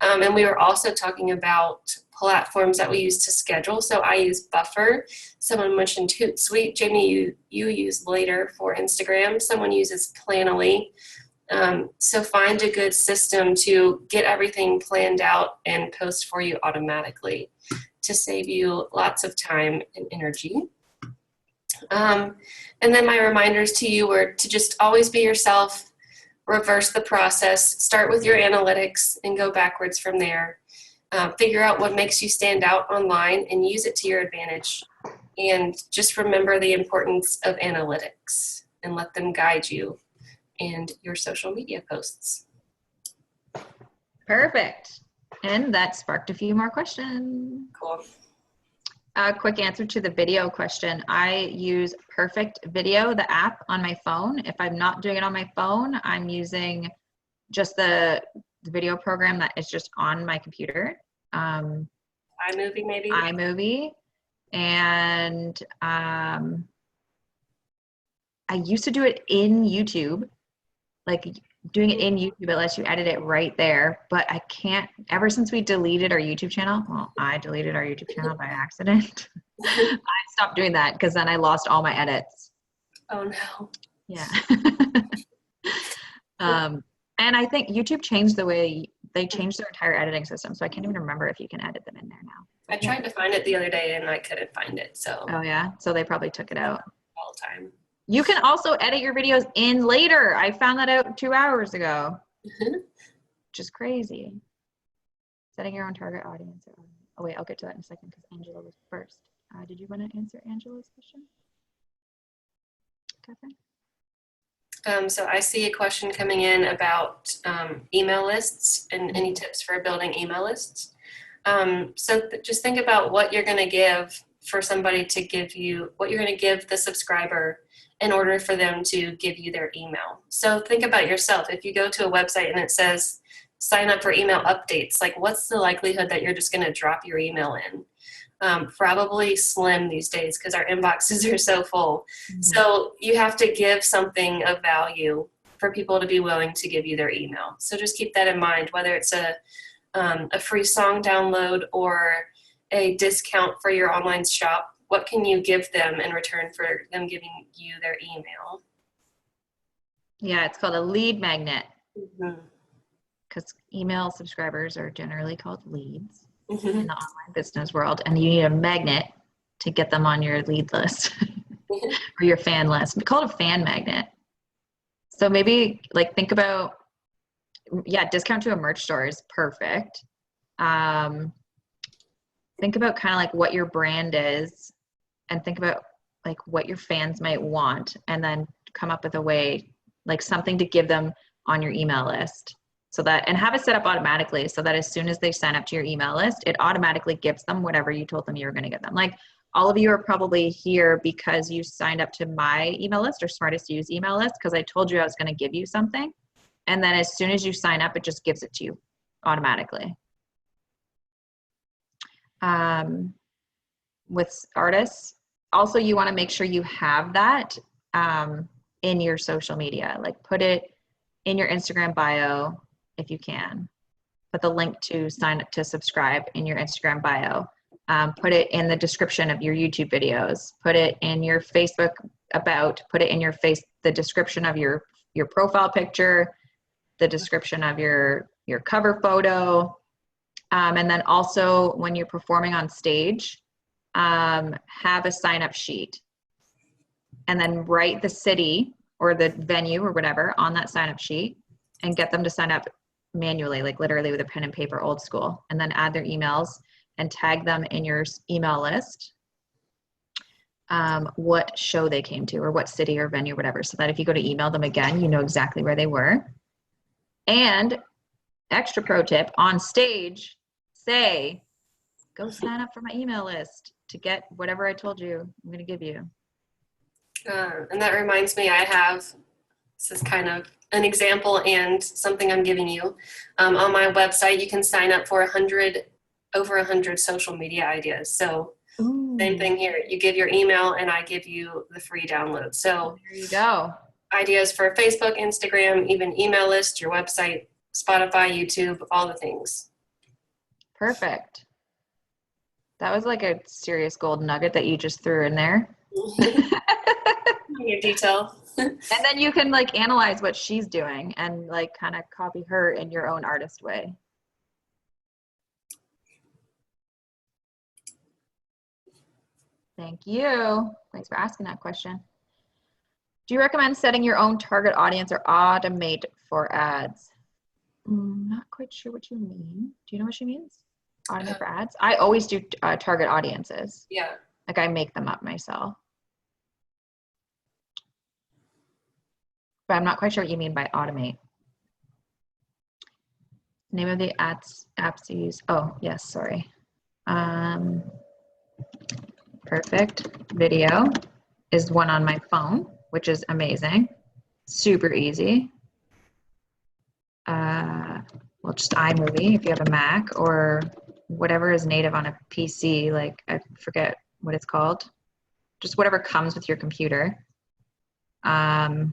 And we were also talking about platforms that we use to schedule. So I use Buffer. Someone mentioned Hootsuite. Jamie, you use Later for Instagram. Someone uses Planoly. So find a good system to get everything planned out and post for you automatically to save you lots of time and energy. And then my reminders to you were to just always be yourself, reverse the process, start with your analytics and go backwards from there. Figure out what makes you stand out online and use it to your advantage. And just remember the importance of analytics and let them guide you and your social media posts. Perfect. And that sparked a few more questions. Cool. A quick answer to the video question. I use Perfect Video, the app, on my phone. If I'm not doing it on my phone, I'm using just the video program that is just on my computer. iMovie maybe? iMovie. And I used to do it in YouTube, like doing it in YouTube, it lets you edit it right there, but I can't, ever since we deleted our YouTube channel, well, I deleted our YouTube channel by accident. I stopped doing that because then I lost all my edits. Oh no. Yeah. And I think YouTube changed the way they changed their entire editing system. So I can't even remember if you can edit them in there now. I tried to find it the other day and I couldn't find it. So Oh yeah. So they probably took it out. all the time. You can also edit your videos in later. I found that out 2 hours ago. Which is crazy. Setting your own target audience. Oh wait, I'll get to that in a second because Angela was first. Did you want to answer Angela's question, Catherine? So I see a question coming in about email lists and any tips for building email lists. Just think about what you're going to give for somebody to give you, what you're going to give the subscriber in order for them to give you their email. So think about yourself. If you go to a website and it says sign up for email updates, like what's the likelihood that you're just going to drop your email in? Probably slim these days because our inboxes are so full. Mm-hmm. So you have to give something of value for people to be willing to give you their email. So just keep that in mind, whether it's a free song download or a discount for your online shop. What can you give them in return for them giving you their email? Yeah, it's called a lead magnet. Mm-hmm. Because email subscribers are generally called leads. Mm-hmm. In the online business world, and you need a magnet to get them on your lead list or your fan list. We call it a fan magnet. So maybe like think about, discount to a merch store is perfect. Think about kind of like what your brand is and think about like what your fans might want and then come up with a way, like something to give them on your email list. So that, and have it set up automatically so that as soon as they sign up to your email list, it automatically gives them whatever you told them you were going to give them. Like all of you are probably here because you signed up to my email list or Smartest to Use email list because I told you I was going to give you something. And then as soon as you sign up, it just gives it to you automatically. With artists, also you want to make sure you have that in your social media. Like put it in your Instagram bio. If you can, put the link to sign up to subscribe in your Instagram bio. Put it in the description of your YouTube videos. Put it in your Facebook about. Put it in the description of your profile picture, the description of your cover photo, and then also when you're performing on stage, have a sign up sheet, and then write the city or the venue or whatever on that sign up sheet, and get them to sign up manually, like literally with a pen and paper, old school, and then add their emails and tag them in your email list, what show they came to or what city or venue or whatever, so that if you go to email them again, you know exactly where they were. And extra pro tip, on stage, say, go sign up for my email list to get whatever I told you I'm going to give you. And that reminds me, this is kind of an example and something I'm giving you. On my website, you can sign up for over 100 social media ideas. So Ooh. Same thing here. You give your email and I give you the free download. So there you go. Ideas for Facebook, Instagram, even email list, your website, Spotify, YouTube, all the things. Perfect. That was like a serious gold nugget that you just threw in there. Your detail. And then you can like analyze what she's doing and like kind of copy her in your own artist way. Thank you. Thanks for asking that question. Do you recommend setting your own target audience or automate for ads? Not quite sure what you mean. Do you know what she means? Automate for ads? I always do target audiences. Yeah. Like I make them up myself. But I'm not quite sure what you mean by automate. Name of the apps you use. Oh, yes, sorry. Perfect Video is one on my phone, which is amazing. Super easy. Well, just iMovie if you have a Mac or whatever is native on a PC, like I forget what it's called. Just whatever comes with your computer. You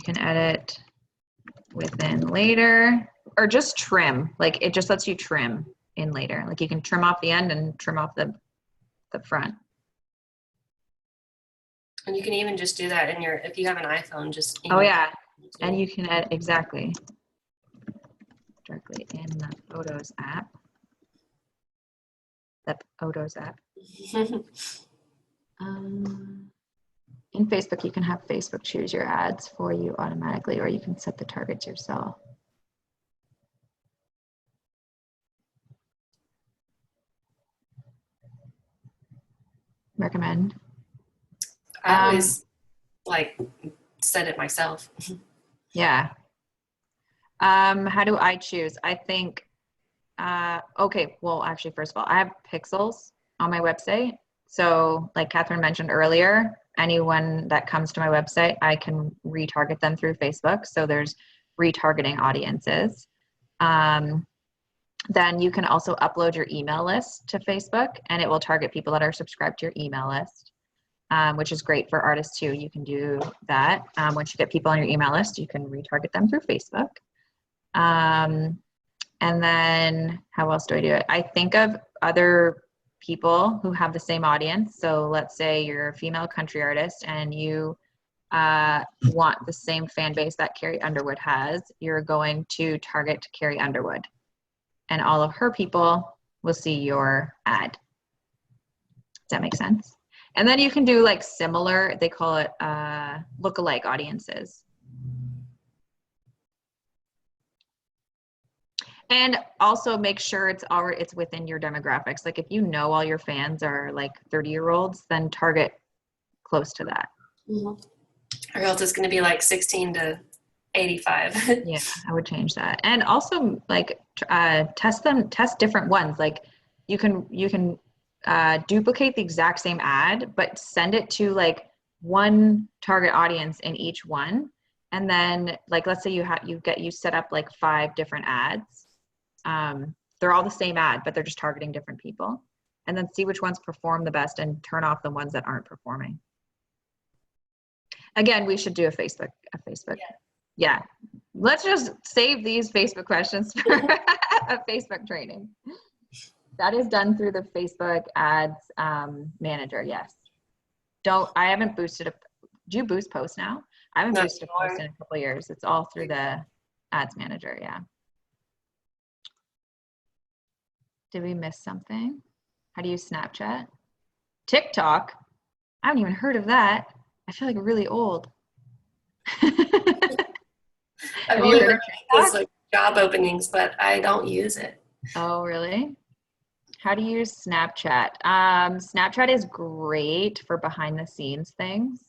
can edit within later, or just trim. Like it just lets you trim in later. Like you can trim off the end and trim off the front. And you can even just do that in your, if you have an iPhone, just. Oh yeah, and you can edit exactly directly in the Photos app. The Photos app. In Facebook, you can have Facebook choose your ads for you automatically, or you can set the targets yourself. Recommend. I always like set it myself. Yeah. How do I choose? I think, okay, well, actually, first of all, I have pixels on my website. So like Katherine mentioned earlier, anyone that comes to my website, I can retarget them through Facebook. So there's retargeting audiences. Then you can also upload your email list to Facebook, and it will target people that are subscribed to your email list, which is great for artists too. You can do that. Once you get people on your email list, you can retarget them through Facebook. And then how else do I do it? I think of other people who have the same audience. So let's say you're a female country artist and you want the same fan base that Carrie Underwood has. You're going to target Carrie Underwood, and all of her people will see your ad. Does that make sense? And then you can do like similar, they call it lookalike audiences. And also make sure it's within your demographics. Like if you know all your fans are like 30-year-olds, then target close to that. Or else it's going to be like 16 to 85. Yeah, I would change that. And also like test different ones. Like you can duplicate the exact same ad, but send it to like one target audience in each one. And then like, let's say you set up like 5 different ads. They're all the same ad, but they're just targeting different people, and then see which ones perform the best and turn off the ones that aren't performing. Again, we should do a Facebook. Yeah. Let's just save these Facebook questions for a Facebook training. That is done through the Facebook ads manager. Yes. I haven't boosted do you boost posts now? I haven't boosted a post in a couple of years. It's all through the ads manager. Yeah. Did we miss something? How do you use Snapchat? TikTok? I haven't even heard of that. I feel like really old. I've only heard those like job openings, but I don't use it. Oh, really? How do you use Snapchat? Snapchat is great for behind the scenes things.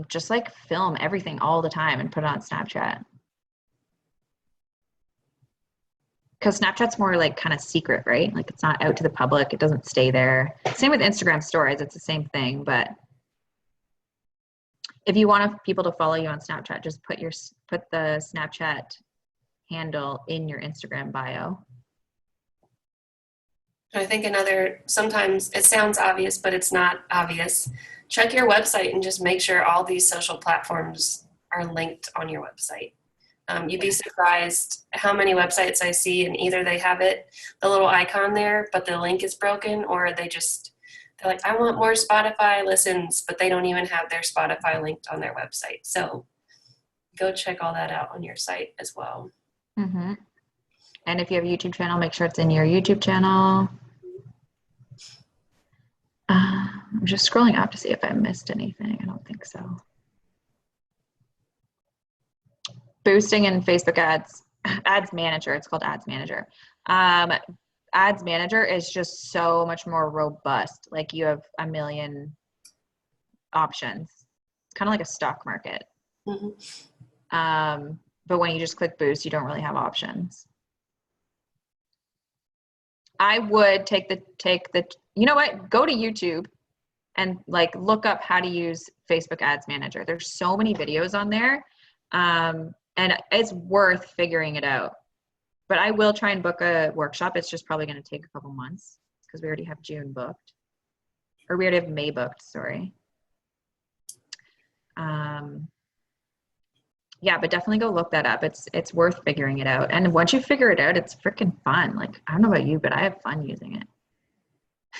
Just like film everything all the time and put it on Snapchat. Because Snapchat's more like kind of secret, right? Like it's not out to the public. It doesn't stay there. Same with Instagram stories. It's the same thing. But if you want people to follow you on Snapchat, just put the Snapchat handle in your Instagram bio. I think sometimes it sounds obvious, but it's not obvious. Check your website and just make sure all these social platforms are linked on your website. You'd be surprised how many websites I see, and either they have the little icon there, but the link is broken, or they're like, I want more Spotify listens, but they don't even have their Spotify linked on their website. So go check all that out on your site as well. Mm-hmm. And if you have a YouTube channel, make sure it's in your YouTube channel. I'm just scrolling up to see if I missed anything. I don't think so. Boosting in Facebook ads manager. It's called ads manager. Ads manager is just so much more robust. Like you have a million options. It's kind of like a stock market. Mm-hmm. But when you just click boost, you don't really have options. I would take the, you know what, go to YouTube and like look up how to use Facebook ads manager. There's so many videos on there. And it's worth figuring it out. But I will try and book a workshop. It's just probably going to take a couple months because we already have June booked. or we already have May booked, sorry. Yeah, but definitely go look that up. It's worth figuring it out. And once you figure it out, it's freaking fun. Like, I don't know about you, but I have fun using it.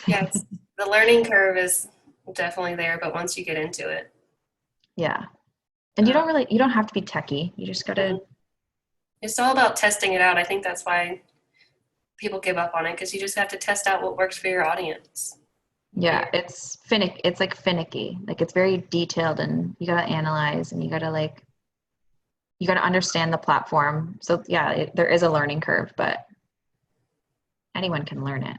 Yeah, the learning curve is definitely there, but once you get into it. Yeah. And you don't have to be techie. You just gotta. It's all about testing it out. I think that's why people give up on it, because you just have to test out what works for your audience. Yeah, it's finicky. It's like finicky. Like, it's very detailed, and you gotta analyze, and you gotta understand the platform. So yeah, there is a learning curve, but anyone can learn it.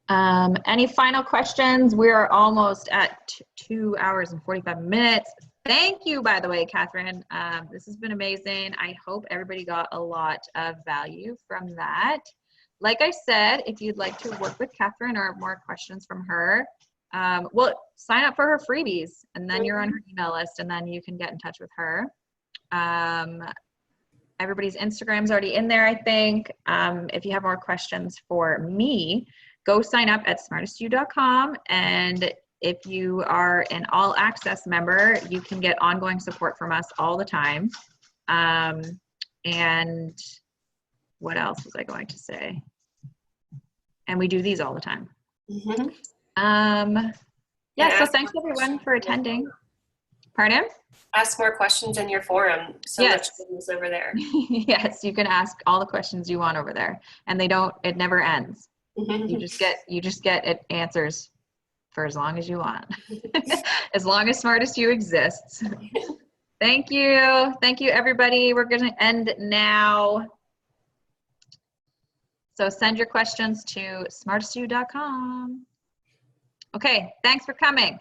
Any final questions? We are almost at 2 hours and 45 minutes. Thank you, by the way, Katherine. This has been amazing. I hope everybody got a lot of value from that. Like I said, if you'd like to work with Katherine or more questions from her, well, sign up for her freebies, and then you're on her email list, and then you can get in touch with her. Everybody's Instagram's already in there, I think. If you have more questions for me, go sign up at smartestyou.com, and if you are an all access member, you can get ongoing support from us all the time. And what else was I going to say? And we do these all the time. Yeah, so thanks everyone for attending. Pardon? Ask more questions in your forum. So much goodness over there. Yes, you can ask all the questions you want over there, and it never ends. You just get answers for as long as you want. As long as Smartest You exists. Thank you everybody. We're going to end now. So send your questions to smartestyou.com. Okay, thanks for coming.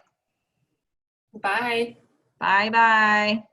Bye. Bye.